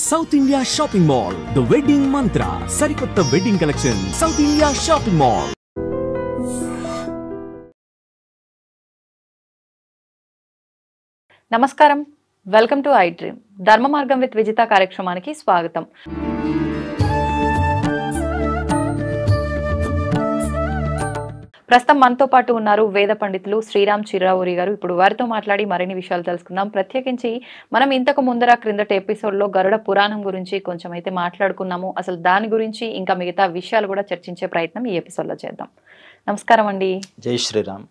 South India shopping mall the wedding మంత్ర సరికొత్త wedding collection south India shopping mall. నమస్కారం, welcome to I dream. ధర్మ మార్గం with Vijitha కార్యక్రమానికి స్వాగతం. ప్రస్తుతం మనతో పాటు ఉన్నారు వేద పండితులు శ్రీరామ్ చిరావూరి గారు. ఇప్పుడు వారితో మాట్లాడి మరిన్ని విషయాలు తెలుసుకుందాం. ప్రత్యేకించి మనం ఇంతకు ముందర క్రిందటి ఎపిసోడ్లో గరుడ పురాణం గురించి కొంచెం అయితే మాట్లాడుకున్నాము. అసలు దాని గురించి ఇంకా మిగతా విషయాలు కూడా చర్చించే ప్రయత్నం ఈ ఎపిసోడ్లో చేద్దాం. నమస్కారం అండి. జై శ్రీరామ్.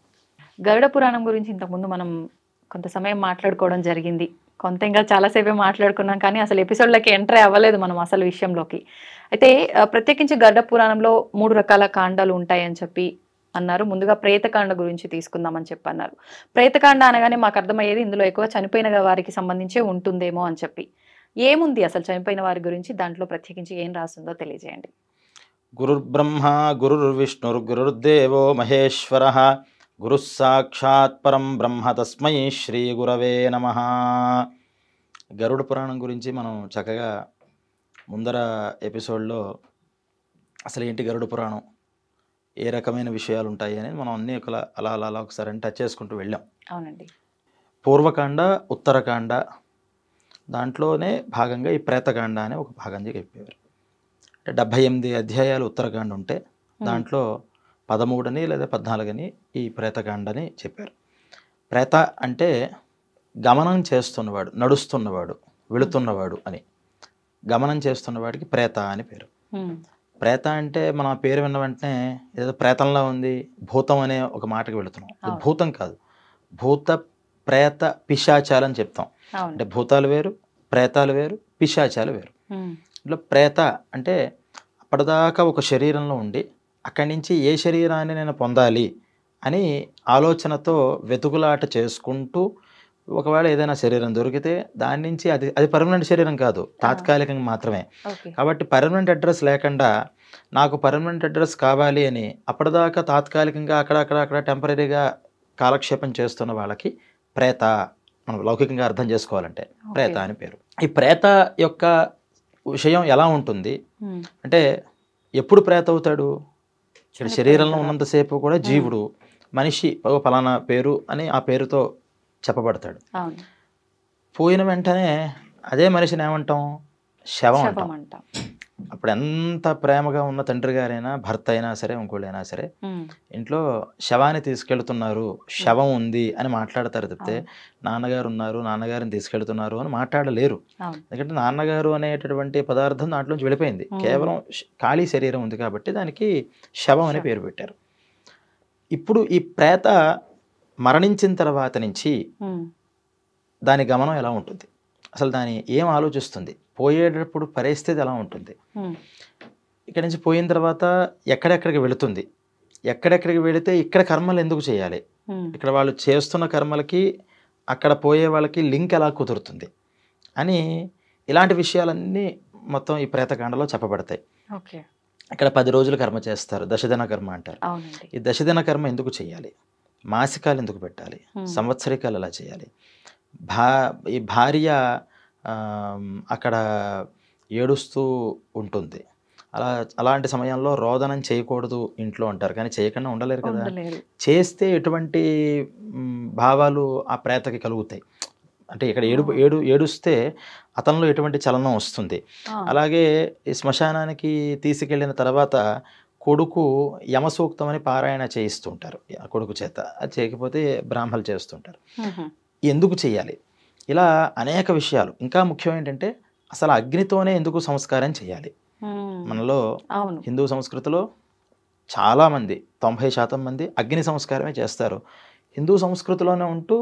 గరుడ పురాణం గురించి ఇంతకుముందు మనం కొంత సమయం మాట్లాడుకోవడం జరిగింది. కొంత ఇంకా చాలాసేపే మాట్లాడుకున్నాం, కానీ అసలు ఎపిసోడ్లోకి ఎంటర్ అవ్వలేదు మనం అసలు విషయంలోకి. అయితే ప్రత్యేకించి గరుడ పురాణంలో 3 రకాల కాండాలు ఉంటాయని చెప్పి అన్నారు. ముందుగా ప్రేతకాండ గురించి తీసుకుందామని చెప్పి అన్నారు. ప్రేతకాండ అనగానే మాకు అర్థమయ్యేది ఇందులో ఎక్కువ చనిపోయిన వారికి సంబంధించే ఉంటుందేమో అని చెప్పి. ఏముంది అసలు చనిపోయిన వారి గురించి, దాంట్లో ప్రత్యేకించి ఏం రాస్తుందో తెలియజేయండి. గురుర్బ్రహ్మ గురుర్విష్ణుర్ గురుర్దేవో మహేశ్వర గురు సాక్షాత్ పరం బ్రహ్మ తస్మై శ్రీ గురవే నమః. గరుడ పురాణం గురించి మనం చక్కగా ముందర ఎపిసోడ్లో అసలు ఏంటి గరుడ పురాణం, ఏ రకమైన విషయాలు ఉంటాయి అనేది మనం అన్నీ అలా అలా అలా ఒకసారి టచ్ చేసుకుంటూ వెళ్ళాం. అవునండి. పూర్వకాండ, ఉత్తరకాండ, దాంట్లోనే భాగంగా ఈ ప్రేతకాండ అనే ఒక భాగంగా చెప్పేవారు. అంటే 78 అధ్యాయాలు ఉత్తరకాండ ఉంటే దాంట్లో 13 లేదా 14 ఈ ప్రేతకాండని చెప్పారు. ప్రేత అంటే గమనం చేస్తున్నవాడు, నడుస్తున్నవాడు, వెళుతున్నవాడు అని. గమనం చేస్తున్నవాడికి ప్రేత అని పేరు. ప్రేత అంటే మన పేరు విన్న వెంటనే ఏదో ప్రేతంలా ఉంది, భూతం అనే ఒక మాటకి వెళుతున్నాం. అది భూతం కాదు, భూత ప్రేత పిశాచాలు అని చెప్తాం. అంటే భూతాలు వేరు, ప్రేతాలు వేరు, పిశాచాలు వేరు. ఇట్లా ప్రేత అంటే అప్పటిదాకా ఒక శరీరంలో ఉండి అక్కడి నుంచి ఏ శరీరాన్ని నేను పొందాలి అని ఆలోచనతో వెతుకులాట చేసుకుంటూ ఒకవేళ ఏదైనా శరీరం దొరికితే దాని నుంచి అది పర్మనెంట్ శరీరం కాదు, తాత్కాలికంగా మాత్రమే. కాబట్టి పర్మనెంట్ అడ్రస్ లేకుండా నాకు పర్మనెంట్ అడ్రస్ కావాలి అని అప్పటిదాకా తాత్కాలికంగా అక్కడ టెంపరీగా కాలక్షేపం చేస్తున్న వాళ్ళకి ప్రేత, మనం లౌకికంగా అర్థం చేసుకోవాలంటే ప్రేత అని పేరు. ఈ ప్రేత యొక్క విషయం ఎలా ఉంటుంది అంటే, ఎప్పుడు ప్రేత అవుతాడు? ఇక్కడ శరీరంలో ఉన్నంతసేపు కూడా జీవుడు, మనిషి ఫలానా పేరు అని ఆ పేరుతో చెప్పబడతాడు. పోయిన వెంటనే అదే మనిషిని ఏమంటాం? శవం అంటాం. అప్పుడు ఎంత ప్రేమగా ఉన్న తండ్రి గారైనా, భర్త అయినా సరే, ఇంకోళ్ళైనా సరే, ఇంట్లో శవాన్ని తీసుకెళ్తున్నారు, శవం ఉంది అని మాట్లాడతారు తప్పితే నాన్నగారు ఉన్నారు, నాన్నగారిని తీసుకెళ్తున్నారు అని మాట్లాడలేరు. ఎందుకంటే నాన్నగారు అనేటటువంటి పదార్థం దాంట్లోంచి వెళ్ళిపోయింది. కేవలం ఖాళీ శరీరం ఉంది కాబట్టి దానికి శవం అనే పేరు పెట్టారు. ఇప్పుడు ఈ ప్రేత మరణించిన తర్వాత నుంచి దాని గమనం ఎలా ఉంటుంది, అసలు దాని ఏం ఆలోచిస్తుంది, పోయేటప్పుడు పరిస్థితి ఎలా ఉంటుంది, ఇక్కడి నుంచి పోయిన తర్వాత ఎక్కడెక్కడికి వెళుతుంది, ఎక్కడెక్కడికి వెళితే ఇక్కడ కర్మలు ఎందుకు చేయాలి, ఇక్కడ వాళ్ళు చేస్తున్న కర్మలకి అక్కడ పోయే వాళ్ళకి లింక్ ఎలా కుదురుతుంది అని ఇలాంటి విషయాలన్నీ మొత్తం ఈ ప్రేతకాండలో చెప్పబడతాయి. ఇక్కడ 10 రోజులు కర్మ చేస్తారు, దశదిన కర్మ అంటారు. ఈ దశదిన కర్మ ఎందుకు చేయాలి, మాసికాలు ఎందుకు పెట్టాలి, సంవత్సరికాలు ఎలా చేయాలి, ఈ భార్య అక్కడ ఏడుస్తూ ఉంటుంది, అలాంటి సమయంలో రోదనం చేయకూడదు ఇంట్లో అంటారు, కానీ చేయకుండా ఉండలేరు కదా. చేస్తే ఎటువంటి భావాలు ఆ ప్రేతకి కలుగుతాయి అంటే, ఇక్కడ ఏడుస్తే అతనిలో ఎటువంటి చలనం వస్తుంది. అలాగే ఈ శ్మశానానికి తీసుకెళ్ళిన తర్వాత కొడుకు యమసూక్తం అని పారాయణ చేయిస్తుంటారు కొడుకు చేత, అది చేయకపోతే బ్రాహ్మలు చేస్తుంటారు. ఎందుకు చేయాలి, ఇలా అనేక విషయాలు. ఇంకా ముఖ్యం ఏంటంటే అసలు అగ్నితోనే ఎందుకు సంస్కారం చేయాలి. మనలో హిందూ సంస్కృతిలో చాలామంది, 90% మంది అగ్ని సంస్కారమే చేస్తారు. హిందూ సంస్కృతిలోనే ఉంటూ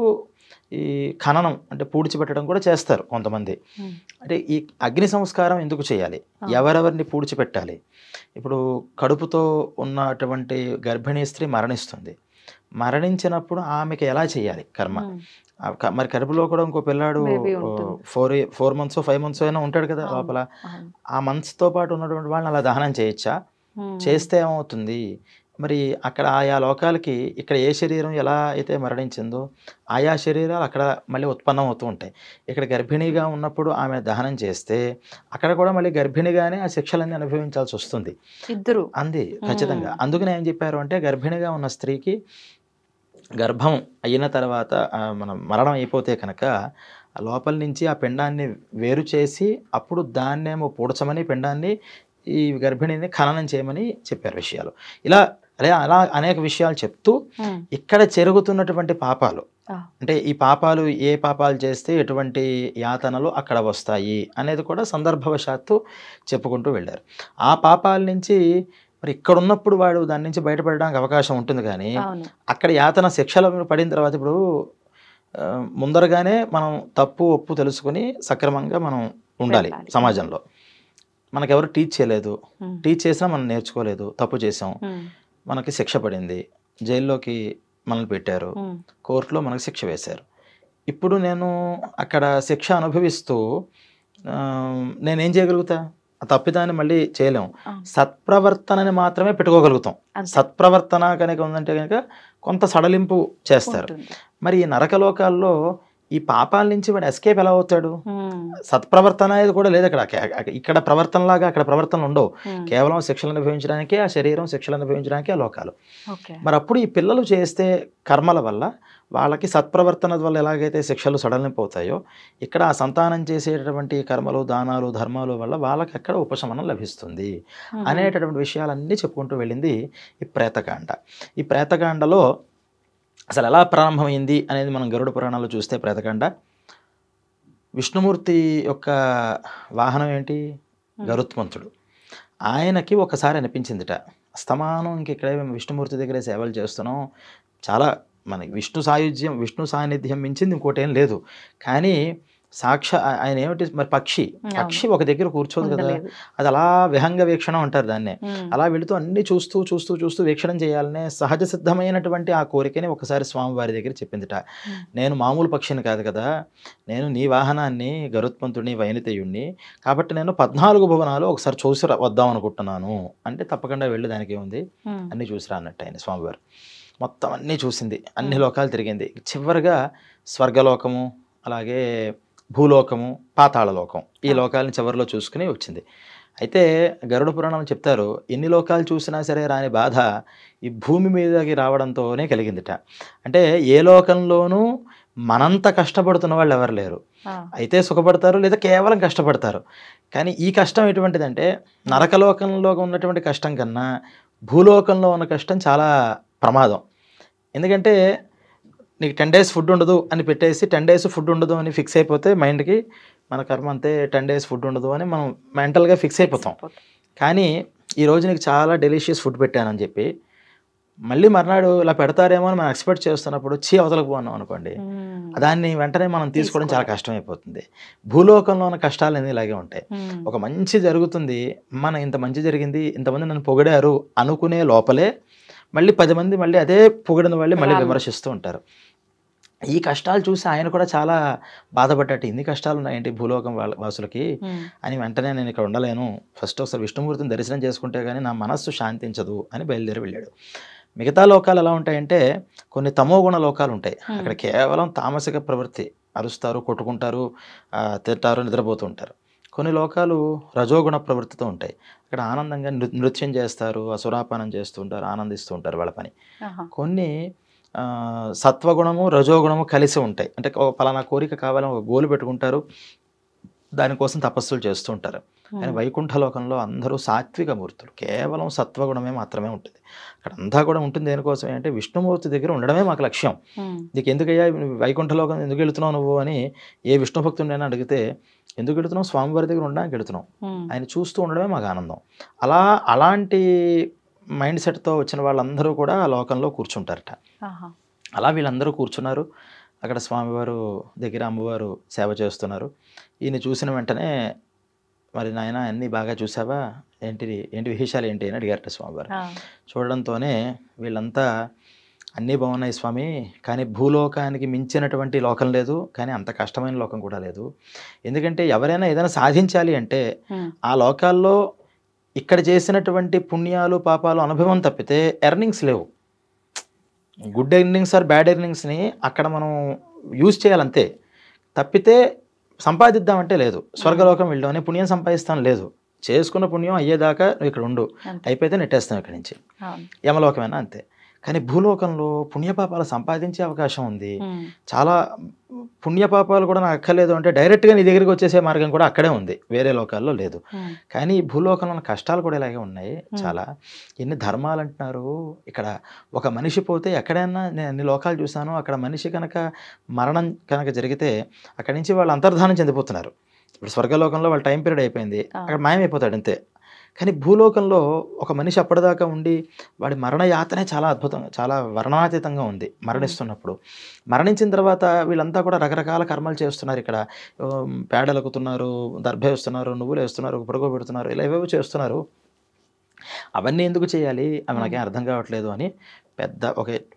ఈ ఖననం అంటే పూడ్చిపెట్టడం కూడా చేస్తారు కొంతమంది. అంటే ఈ అగ్ని సంస్కారం ఎందుకు చేయాలి, ఎవరెవరిని పూడ్చిపెట్టాలి. ఇప్పుడు కడుపుతో ఉన్నటువంటి గర్భిణీ స్త్రీ మరణిస్తుంది, మరణించినప్పుడు ఆమెకి ఎలా చేయాలి కర్మ. మరి కడుపులో కూడా ఇంకో పిల్లాడు 4 months 5 months అయినా ఉంటాడు కదా లోపల. ఆ మంత్స్తో పాటు ఉన్నటువంటి వాళ్ళని అలా దహనం చేయొచ్చా? చేస్తే ఏమవుతుంది, మరి అక్కడ ఆయా లోకాలకి ఇక్కడ ఏ శరీరం ఎలా అయితే మరణించిందో ఆయా శరీరాలు అక్కడ మళ్ళీ ఉత్పన్నం అవుతూ ఉంటాయి. ఇక్కడ గర్భిణీగా ఉన్నప్పుడు ఆమె దహనం చేస్తే అక్కడ కూడా మళ్ళీ గర్భిణిగానే ఆ శిక్షలన్నీ అనుభవించాల్సి వస్తుంది. ఇద్దరు అంది ఖచ్చితంగా. అందుకని ఏం చెప్పారు అంటే గర్భిణిగా ఉన్న స్త్రీకి గర్భం అయిన తర్వాత మనం మరణం అయిపోతే కనుక లోపల నుంచి ఆ పిండాన్ని వేరు చేసి అప్పుడు దాన్నేమో పూడ్చమని పిండాన్ని ఈ గర్భిణిని ఖననం చేయమని చెప్పారు విషయాలు. ఇలా అలా అనేక విషయాలు చెప్తూ ఇక్కడ జరుగుతున్నటువంటి పాపాలు అంటే ఈ పాపాలు ఏ పాపాలు చేస్తే ఎటువంటి యాతనలు అక్కడ వస్తాయి అనేది కూడా సందర్భవశాత్తు చెప్పుకుంటూ వెళ్ళారు. ఆ పాపాల నుంచి మరి ఇక్కడ ఉన్నప్పుడు వాడు దాని నుంచి బయటపడడానికి అవకాశం ఉంటుంది, కానీ అక్కడ యాతన శిక్షలు పడిన తర్వాత ఇప్పుడు ముందరగానే మనం తప్పు ఒప్పు తెలుసుకుని సక్రమంగా మనం ఉండాలి సమాజంలో. మనకెవరు టీచ్ చేయలేదు, టీచ్ చేసినా మనం నేర్చుకోలేదు, తప్పు చేసాం, మనకి శిక్ష పడింది, జైల్లోకి మనల్ని పెట్టారు, కోర్టులో మనకు శిక్ష వేశారు. ఇప్పుడు నేను అక్కడ శిక్ష అనుభవిస్తూ నేనేం చేయగలుగుతా? ఆ తప్పిదాన్ని మళ్ళీ చేయలేము. సత్ప్రవర్తనని మాత్రమే పెట్టుకోగలుగుతాం. సత్ప్రవర్తన కనుక ఉందంటే కనుక కొంత సడలింపు చేస్తారు. మరి ఈ నరకలోకాల్లో ఈ పాపాల నుంచి వాడు ఎస్కేప్ ఎలా అవుతాడు? సత్ప్రవర్తన అనేది కూడా లేదు అక్కడ. ఇక్కడ ప్రవర్తనలాగా అక్కడ ప్రవర్తనలు ఉండవు. కేవలం శిక్షలు అనుభవించడానికే ఆ శరీరం, శిక్షలు అనుభవించడానికే ఆ లోకాలు. మరి అప్పుడు ఈ పిల్లలు చేస్తే కర్మల వల్ల వాళ్ళకి సత్ప్రవర్తన వల్ల ఎలాగైతే శిక్షలు సడలింపోతాయో ఇక్కడ ఆ సంతానం చేసేటటువంటి కర్మలు, దానాలు, ధర్మాలు వల్ల వాళ్ళకి ఎక్కడ ఉపశమనం లభిస్తుంది అనేటటువంటి విషయాలన్నీ చెప్పుకుంటూ వెళ్ళింది ఈ ప్రేతకాండ. ఈ ప్రేతకాండలో అసలు ఎలా ప్రారంభమైంది అనేది మనం గరుడ పురాణాలు చూస్తే ప్రేతకాండ విష్ణుమూర్తి యొక్క వాహనం ఏంటి? గరుత్మంతుడు. ఆయనకి ఒకసారి అనిపించిందిట, అస్తమానం ఇంక ఇక్కడే విష్ణుమూర్తి దగ్గరే సేవలు చేస్తున్నాం, చాలా మనకి విష్ణు సాన్నిధ్యం మించింది ఇంకోటి ఏం లేదు. కానీ ఆయన ఏమిటి మరి పక్షి ఒక దగ్గర కూర్చోదు కదా, అది అలా విహంగ వీక్షణం అంటారు దాన్నే. అలా వెళుతూ అన్ని చూస్తూ చూస్తూ చూస్తూ వీక్షణం చేయాలనే సహజ సిద్ధమైనటువంటి ఆ కోరికని ఒకసారి స్వామివారి దగ్గర చెప్పిందిట. నేను మామూలు పక్షిని కాదు కదా, నేను నీ వాహనాన్ని గరుత్మంతుడిని, వైనతేయుణ్ణి, కాబట్టి నేను 14 భువనాలు ఒకసారి చూసి వద్దాం అనుకుంటున్నాను అంటే తప్పకుండా వెళ్ళి దానికి ఏముంది అన్ని చూసిరా అన్నట్టు ఆయన స్వామివారు. మొత్తం అన్నీ చూసింది, అన్ని లోకాలు తిరిగింది. చివరిగా స్వర్గలోకము, అలాగే భూలోకము, పాతాళలోకం, ఈ లోకాలను చివరిలో చూసుకుని వచ్చింది. అయితే గరుడ పురాణం చెప్తారు, ఎన్ని లోకాలు చూసినా సరే రాని బాధ ఈ భూమి మీదకి రావడంతోనే కలిగిందిట. అంటే ఏ లోకంలోనూ మనంత కష్టపడుతున్న వాళ్ళు ఎవరు లేరు. అయితే సుఖపడతారు లేదా కేవలం కష్టపడతారు. కానీ ఈ కష్టం ఎటువంటిదంటే నరకలోకంలో ఉన్నటువంటి కష్టం కన్నా భూలోకంలో ఉన్న కష్టం చాలా ప్రమాదం. ఎందుకంటే నీకు 10 days ఫుడ్ ఉండదు అని పెట్టేసి 10 days ఫుడ్ ఉండదు అని ఫిక్స్ అయిపోతే మైండ్కి మన కర్మ అంతే, 10 days ఫుడ్ ఉండదు అని మనం మెంటల్గా ఫిక్స్ అయిపోతాం. కానీ ఈరోజు నీకు చాలా డెలిషియస్ ఫుడ్ పెట్టానని చెప్పి మళ్ళీ మర్నాడు ఇలా పెడతారేమో అని మనం ఎక్స్పెక్ట్ చేస్తున్నప్పుడు అవతలకు పోన్నాం అనుకోండి, దాన్ని వెంటనే మనం తీసుకోవడం చాలా కష్టమైపోతుంది. భూలోకంలో ఉన్న కష్టాలు అన్నీ ఇలాగే ఉంటాయి. ఒక మంచి జరుగుతుంది, మన ఇంత మంచి జరిగింది, ఇంతమంది నన్ను పొగిడారు అనుకునే లోపలే మళ్ళీ 10 మంది మళ్ళీ అదే పొగిడిన వాళ్ళు మళ్ళీ విమర్శిస్తూ ఉంటారు. ఈ కష్టాలు చూసి ఆయన కూడా చాలా బాధపడ్డట్టు, ఇన్ని కష్టాలు ఉన్నాయేంటి భూలోకం వాసులకి అని. వెంటనే నేను ఇక్కడ ఉండలేను, ఫస్ట్ ఒకసారి విష్ణుమూర్తిని దర్శనం చేసుకుంటే కానీ నా మనస్సు శాంతించదు అని బయలుదేరి వెళ్ళాడు. మిగతా లోకాలు ఎలా ఉంటాయంటే కొన్ని తమోగుణ లోకాలు ఉంటాయి. అక్కడ కేవలం తామసిక ప్రవృత్తి, అరుస్తారు, కొట్టుకుంటారు, తింటారు, నిద్రపోతూ ఉంటారు. కొన్ని లోకాలు రజోగుణ ప్రవృత్తితో ఉంటాయి. అక్కడ ఆనందంగా నృత్యం చేస్తారు, అసురాపానం చేస్తూ ఉంటారు, ఆనందిస్తూ ఉంటారు వాళ్ళ పని. కొన్ని సత్వగుణము, రజోగుణము కలిసి ఉంటాయి. అంటే పలానా కోరిక కావాలని ఒక గోలు పెట్టుకుంటారు, దానికోసం తపస్సులు చేస్తూ ఉంటారు. కానీ వైకుంఠలోకంలో అందరూ సాత్విక మూర్తులు, కేవలం సత్వగుణమే మాత్రమే ఉంటుంది. అక్కడ అంతా కూడా ఉంటుంది దేనికోసం అంటే విష్ణుమూర్తి దగ్గర ఉండడమే మాకు లక్ష్యం. నీకు ఎందుకయ్యా వైకుంఠలోకం ఎందుకు వెళుతున్నావు నువ్వు అని ఏ విష్ణు భక్తుడినైనా అడిగితే, ఎందుకు వెళుతున్నావు? స్వామివారి దగ్గర ఉండడానికి వెళుతున్నాం, ఆయన చూస్తూ ఉండడమే మాకు ఆనందం. అలాంటి మైండ్ సెట్తో వచ్చిన వాళ్ళందరూ కూడా ఆ లోకంలో కూర్చుంటారట. అలా వీళ్ళందరూ కూర్చున్నారు. అక్కడ స్వామివారు దగ్గర అమ్మవారు సేవ చేస్తున్నారు. ఈయన చూసిన వెంటనే, మరి నాయన అన్నీ బాగా చూసావా, ఏంటి విశేషాలు ఏంటి అని అడిగారట స్వామివారు. చూడడంతోనే వీళ్ళంతా అన్నీ బాగున్నాయి స్వామి, కానీ భూలోకానికి మించినటువంటి లోకం లేదు, కానీ అంత కష్టమైన లోకం కూడా లేదు. ఎందుకంటే ఎవరైనా ఏదైనా సాధించాలి అంటే ఆ లోకాల్లో ఇక్కడ చేసినటువంటి పుణ్యాలు పాపాలు అనుభవం తప్పితే ఎర్నింగ్స్ లేవు. గుడ్ ఎర్నింగ్స్ ఆర్ బ్యాడ్ ఎర్నింగ్స్ని అక్కడ మనం యూజ్ చేయాలంతే, తప్పితే సంపాదిద్దామంటే లేదు. స్వర్గలోకం వెళ్ళడం పుణ్యం సంపాదిస్తాను లేదు. చేసుకున్న పుణ్యం అయ్యేదాకా నువ్వు ఇక్కడ ఉండు, అయిపోతే నెట్టేస్తాం ఇక్కడి నుంచి, యమలోకమైనా అంతే. కానీ భూలోకంలో పుణ్యపాపాలు సంపాదించే అవకాశం ఉంది. చాలా పుణ్యపాపాలు కూడా నాకు అక్కర్లేదు అంటే డైరెక్ట్గా నీ దగ్గరికి వచ్చేసే మార్గం కూడా అక్కడే ఉంది, వేరే లోకాల్లో లేదు. కానీ భూలోకంలో కష్టాలు కూడా ఇలాగే ఉన్నాయి చాలా. ఎన్ని ధర్మాలు అంటున్నారు. ఇక్కడ ఒక మనిషి పోతే ఎక్కడైనా నేను అన్ని లోకాలు చూశాను, అక్కడ మనిషి కనుక మరణం కనుక జరిగితే అక్కడి నుంచి వాళ్ళు అంతర్ధానం చెందిపోతున్నారు. ఇప్పుడు స్వర్గలోకంలో వాళ్ళ టైం పీరియడ్ అయిపోయింది, అక్కడ మాయమైపోతాడు అంతే. కానీ భూలోకంలో ఒక మనిషి అప్పటిదాకా ఉండి వాడి మరణ యాతనే చాలా అద్భుతంగా, చాలా వర్ణనాతీతంగా ఉంది. మరణిస్తున్నప్పుడు, మరణించిన తర్వాత వీళ్ళంతా కూడా రకరకాల కర్మలు చేస్తున్నారు. ఇక్కడ పేడలకుతున్నారు, దర్భ వేస్తున్నారు, నువ్వులు వేస్తున్నారు, పురుగు పెడుతున్నారు, ఇలా ఏవేవో చేస్తున్నారు. అవన్నీ ఎందుకు చేయాలి అవి నాకేం అర్థం కావట్లేదు అని పెద్ద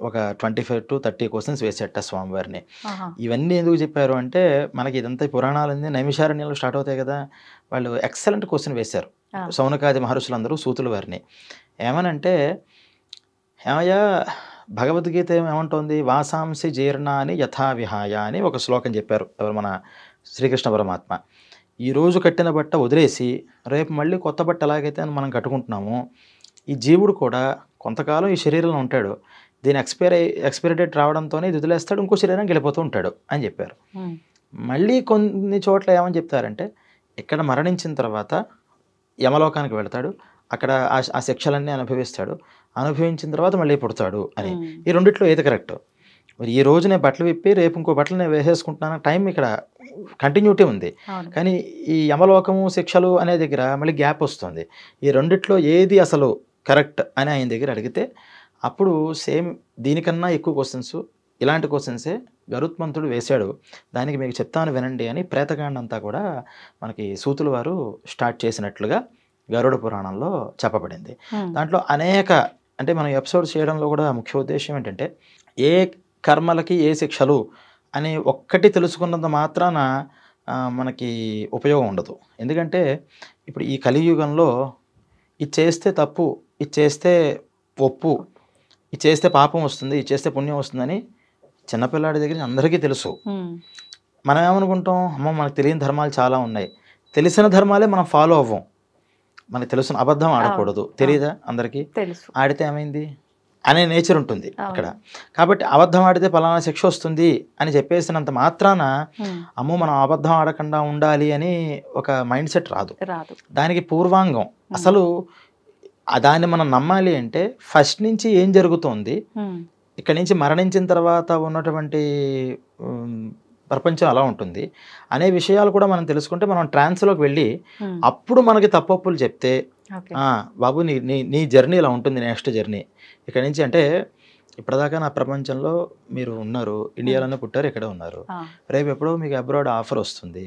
ఒక 25 to 30 క్వశ్చన్స్ వేసేట స్వామివారిని. ఇవన్నీ ఎందుకు చెప్పారు అంటే మనకి ఇదంతా పురాణాలన్నీ నైమిషారణ్యంలో స్టార్ట్ అవుతాయి కదా. వాళ్ళు ఎక్సలెంట్ క్వశ్చన్ వేశారు శౌనకాది మహర్షులందరూ సూతుల వారిని. ఏమనంటే, ఏమయ్యా భగవద్గీత ఏమంటోంది, వాసాంసి జీర్ణాని యథావిహాయ అని ఒక శ్లోకం చెప్పారు ఎవరు, మన శ్రీకృష్ణ పరమాత్మ. ఈరోజు కట్టిన బట్ట వదిలేసి రేపు మళ్ళీ కొత్త బట్ట ఎలాగైతే మనం కట్టుకుంటున్నామో, ఈ జీవుడు కూడా కొంతకాలం ఈ శరీరంలో ఉంటాడు, దీని ఎక్స్పైరీ డేట్ రావడంతోనే ఇది వదిలేస్తాడు, ఇంకో శరీరానికి వెళ్ళిపోతూ ఉంటాడు అని చెప్పారు. మళ్ళీ కొన్ని చోట్ల ఏమని చెప్తారంటే, ఇక్కడ మరణించిన తర్వాత యమలోకానికి వెళ్తాడు, అక్కడ ఆ శిక్షలన్నీ అనుభవించిన తర్వాత మళ్ళీ పుడతాడు అని. ఈ రెండిట్లో ఏది కరెక్ట్? మరి ఈ రోజు నేను బట్టలు విప్పి రేపు ఇంకో బట్టలు నేను వేసేసుకుంటున్నాను, టైం ఇక్కడ కంటిన్యూటీ ఉంది. కానీ ఈ యమలోకము శిక్షలు అనే దగ్గర మళ్ళీ గ్యాప్ వస్తుంది. ఈ రెండిట్లో ఏది అసలు కరెక్ట్ అని ఆయన దగ్గర అడిగితే అప్పుడు సేమ్ దీనికన్నా ఎక్కువ క్వశ్చన్స్, ఇలాంటి క్వశ్చన్సే గరుత్మంతుడు వేశాడు. దానికి మీకు చెప్తాను వినండి అని ప్రేతకాండ అంతా కూడా మనకి సూతుల వారు స్టార్ట్ చేసినట్లుగా గరుడ పురాణంలో చెప్పబడింది. దాంట్లో అనేక, అంటే మనం ఎపిసోడ్స్ చేయడంలో కూడా ముఖ్య ఉద్దేశం ఏంటంటే, ఏ కర్మలకి ఏ శిక్షలు అని ఒక్కటి తెలుసుకున్నంత మాత్రాన మనకి ఉపయోగం ఉండదు. ఎందుకంటే ఇప్పుడు ఈ కలియుగంలో ఇది చేస్తే తప్పు, ఇది చేస్తే ఒప్పు, ఇది చేస్తే పాపం వస్తుంది, ఇది చేస్తే పుణ్యం వస్తుందని చిన్నపిల్లాడి దగ్గర అందరికీ తెలుసు. మనం ఏమనుకుంటాం, అమ్మ మనకు తెలియని ధర్మాలు చాలా ఉన్నాయి, తెలిసిన ధర్మాలే మనం ఫాలో అవ్వం. మనకు తెలుసు అబద్ధం ఆడకూడదు, తెలియదా అందరికీ, ఆడితే ఏమైంది అనే నేచర్ ఉంటుంది అక్కడ. కాబట్టి అబద్ధం ఆడితే పలానా శిక్ష వస్తుంది అని చెప్పేసినంత మాత్రాన అమ్మో మనం అబద్ధం ఆడకుండా ఉండాలి అని ఒక మైండ్ సెట్ రాదు. దానికి పూర్వాంగం అసలు దాన్ని మనం నమ్మాలి అంటే ఫస్ట్ నుంచి ఏం జరుగుతోంది, ఇక్కడి నుంచి మరణించిన తర్వాత ఉన్నటువంటి ప్రపంచం ఎలా ఉంటుంది అనే విషయాలు కూడా మనం తెలుసుకుంటే మనం ట్రాన్స్లోకి వెళ్ళి అప్పుడు మనకి తప్పొప్పులు చెప్తే, బాబు నీ జర్నీ ఇలా ఉంటుంది, నెక్స్ట్ జర్నీ ఇక్కడ నుంచి. అంటే ఇప్పటిదాకా నా ప్రపంచంలో మీరు ఉన్నారు, ఇండియాలోనే పుట్టారు, ఇక్కడే ఉన్నారు, రేపు ఎప్పుడో మీకు అబ్రాడ్ ఆఫర్ వస్తుంది,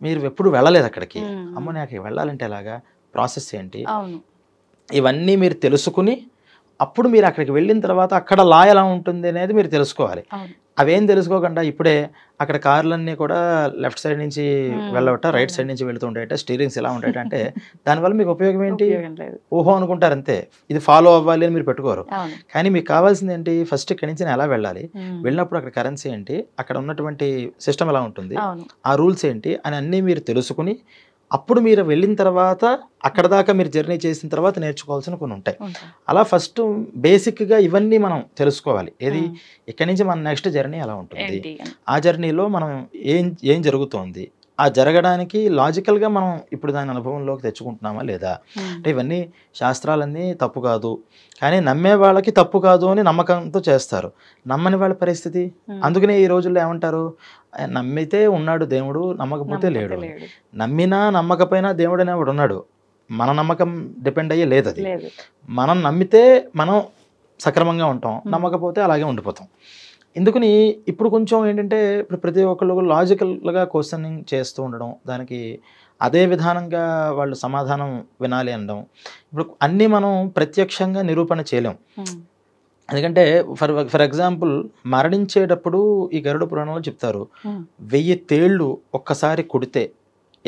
మీరు ఎప్పుడు వెళ్ళలేదు అక్కడికి, అమ్మ నాకు వెళ్ళాలంటే ఎలాగా, ప్రాసెస్ ఏంటి, ఇవన్నీ మీరు తెలుసుకుని అప్పుడు మీరు అక్కడికి వెళ్ళిన తర్వాత అక్కడ లా ఎలా ఉంటుంది అనేది మీరు తెలుసుకోవాలి. అవేం తెలుసుకోకుండా ఇప్పుడే అక్కడ కార్లన్నీ కూడా లెఫ్ట్ సైడ్ నుంచి వెళ్ళవట, రైట్ సైడ్ నుంచి వెళుతూ ఉంటాయట, స్టీరింగ్స్ ఎలా ఉంటాయట అంటే దానివల్ల మీకు ఉపయోగం ఏంటి? ఊహో అనుకుంటారు అంతే, ఇది ఫాలో అవ్వాలి అని మీరు పెట్టుకోరు. కానీ మీకు కావాల్సింది ఏంటి, ఫస్ట్ ఇక్కడి నుంచి నేను ఎలా వెళ్ళాలి, వెళ్ళినప్పుడు అక్కడ కరెన్సీ ఏంటి, అక్కడ ఉన్నటువంటి సిస్టమ్ ఎలా ఉంటుంది, ఆ రూల్స్ ఏంటి అని అన్నీ మీరు తెలుసుకుని అప్పుడు మీరు వెళ్ళిన తర్వాత అక్కడ దాకా మీరు జర్నీ చేసిన తర్వాత నేర్చుకోవాల్సిన కొన్ని ఉంటాయి. అలా ఫస్ట్ బేసిక్గా ఇవన్నీ మనం తెలుసుకోవాలి. ఏది ఇక్కడి నుంచి మన నెక్స్ట్ జర్నీ ఎలా ఉంటుంది, ఆ జర్నీలో మనం ఏం జరుగుతోంది, ఆ జరగడానికి లాజికల్గా మనం ఇప్పుడు దాని అనుభవంలోకి తెచ్చుకుంటున్నామా లేదా అంటే ఇవన్నీ శాస్త్రాలన్నీ తప్పు కాదు, కానీ నమ్మే వాళ్ళకి తప్పు కాదు అని నమ్మకంతో చేస్తారు. నమ్మని వాళ్ళ పరిస్థితి, అందుకనే ఈ రోజుల్లో ఏమంటారు, నమ్మితే ఉన్నాడు దేవుడు, నమ్మకపోతే లేడు. నమ్మినా నమ్మకపోయినా దేవుడు అనేవాడు ఉన్నాడు, మన నమ్మకం డిపెండ్ అయ్యే లేదు. అది మనం నమ్మితే మనం సక్రమంగా ఉంటాం, నమ్మకపోతే అలాగే ఉండిపోతాం. ఎందుకని ఇప్పుడు కొంచెం ఏంటంటే ఇప్పుడు ప్రతి ఒక్కళ్ళు లాజికల్గా క్వశ్చనింగ్ చేస్తూ ఉండడం, దానికి అదే విధానంగా వాళ్ళు సమాధానం వినాలి అనడం. ఇప్పుడు అన్నీ మనం ప్రత్యక్షంగా నిరూపణ చేయలేం. ఎందుకంటే ఫర్ ఎగ్జాంపుల్ మరణించేటప్పుడు ఈ గరుడ పురాణంలో చెప్తారు, 1000 తేళ్ళు ఒక్కసారి కుడితే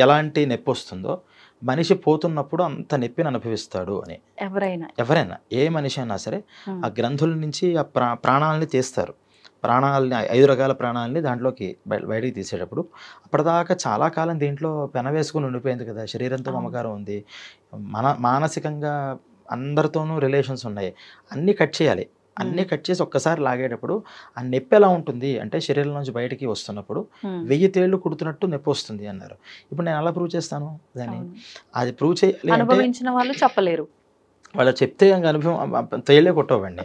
ఎలాంటి నొప్పి వస్తుందో మనిషి పోతున్నప్పుడు అంత నొప్పిని అనుభవిస్తాడు అని. ఎవరైనా ఏ మనిషి అయినా సరే ఆ గ్రంథుల నుంచి ఆ ప్రాణాలని తీస్తారు. ప్రాణాలని 5 రకాల ప్రాణాలని దాంట్లోకి బయటికి తీసేటప్పుడు అప్పటిదాకా చాలా కాలం దీంట్లో పెనవేసుకుని ఉండిపోయింది కదా, శరీరంతో మమకారం ఉంది, మానసికంగా అందరితోనూ రిలేషన్స్ ఉన్నాయి, అన్నీ కట్ చేయాలి. అన్నీ కట్ చేసి ఒక్కసారి లాగేటప్పుడు ఆ నొప్పి ఎలా ఉంటుంది అంటే శరీరం నుంచి బయటికి వస్తున్నప్పుడు 1000 తేళ్లు కుడుతున్నట్టు నొప్పి వస్తుంది అన్నారు. ఇప్పుడు నేను ఎలా ప్రూవ్ చేస్తాను దాన్ని? అది ప్రూవ్ చేయాలి అనుభవించిన వాళ్ళు చెప్పలేరు. వాళ్ళు చెప్తే అనుభవం తేళ్లే కొట్టవండి.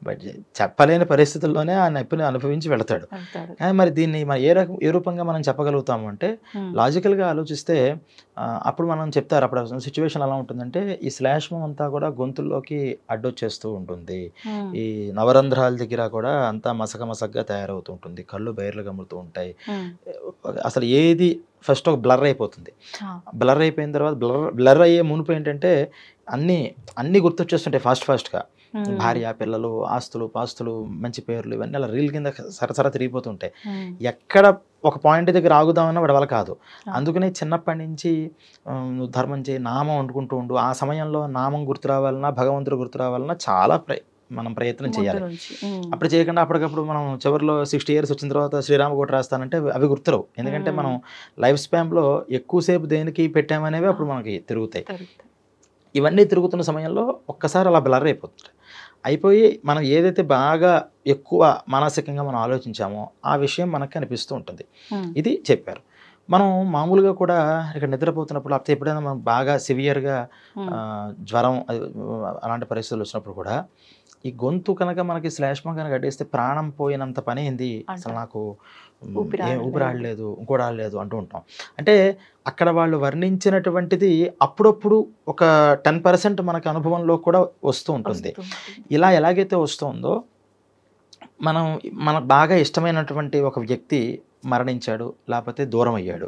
బట్ చెప్పలేని పరిస్థితుల్లోనే ఆ నొప్పిని అనుభవించి వెళతాడు. కానీ మరి దీన్ని మరి ఏ రూపంగా మనం చెప్పగలుగుతాము అంటే లాజికల్గా ఆలోచిస్తే అప్పుడు మనం చెప్తారు, అప్పుడు సిచ్యువేషన్ ఎలా ఉంటుందంటే ఈ శ్లేష్మం అంతా కూడా గొంతుల్లోకి అడ్డొచ్చేస్తూ ఉంటుంది, ఈ నవరంధ్రాల దగ్గర కూడా అంతా మసకగా తయారవుతూ ఉంటుంది, కళ్ళు బయర్లు గమ్ముతూ ఉంటాయి. అసలు ఏది ఫస్ట్ ఒక బ్లర్ అయిపోతుంది. బ్లర్ అయిపోయిన తర్వాత బ్లర్ అయ్యే మునుపు ఏంటంటే అన్నీ గుర్తొచ్చేస్తుంటాయి ఫాస్ట్గా. భార్య, పిల్లలు, ఆస్తులు, పాస్తులు, మంచి పేర్లు, ఇవన్నీ అలా రీల్ కింద సరసర తిరిగిపోతుంటాయి. ఎక్కడ ఒక పాయింట్ దగ్గర ఆగుదామన్నా వాడి వల్ల కాదు. అందుకనే చిన్నప్పటి నుంచి నువ్వు ధర్మం చేయి, నామం వండుకుంటూ ఉండు. ఆ సమయంలో నామం గుర్తు రావాలన్నా, భగవంతుడు గుర్తు రావాలన్నా చాలా మనం ప్రయత్నం చేయాలి. అప్పుడు చేయకుండా అప్పటికప్పుడు మనం చివరిలో 60 years వచ్చిన తర్వాత శ్రీరామకోట రాస్తానంటే అవి గుర్తురావు. ఎందుకంటే మనం లైఫ్ స్పాన్లో ఎక్కువసేపు దేనికి పెట్టామనేవి అప్పుడు మనకి తిరుగుతాయి. ఇవన్నీ తిరుగుతున్న సమయంలో ఒక్కసారి అలా బ్లర్ అయిపోయి మనం ఏదైతే బాగా ఎక్కువ మానసికంగా మనం ఆలోచించామో ఆ విషయం మనకు కనిపిస్తూ ఉంటుంది. ఇది చెప్పారు. మనం మామూలుగా కూడా ఇక్కడ నిద్రపోతున్నప్పుడు లేకపోతే ఎప్పుడైనా మనం బాగా సివియర్గా జ్వరం అలాంటి పరిస్థితులు వచ్చినప్పుడు కూడా ఈ గొంతు కనుక మనకి శ్లేష్మం కనుక అడ్డేస్తే ప్రాణం పోయినంత పని ఏంది, అసలు నాకు ఊపిరాడలేదు, ఇంకోడాడలేదు అంటూ ఉంటాం. అంటే అక్కడ వాళ్ళు వర్ణించినటువంటిది అప్పుడప్పుడు ఒక 10% మనకు అనుభవంలో కూడా వస్తూ ఉంటుంది. ఇలా ఎలాగైతే వస్తుందో మనకు బాగా ఇష్టమైనటువంటి ఒక వ్యక్తి మరణించాడు, లేకపోతే దూరం అయ్యాడు,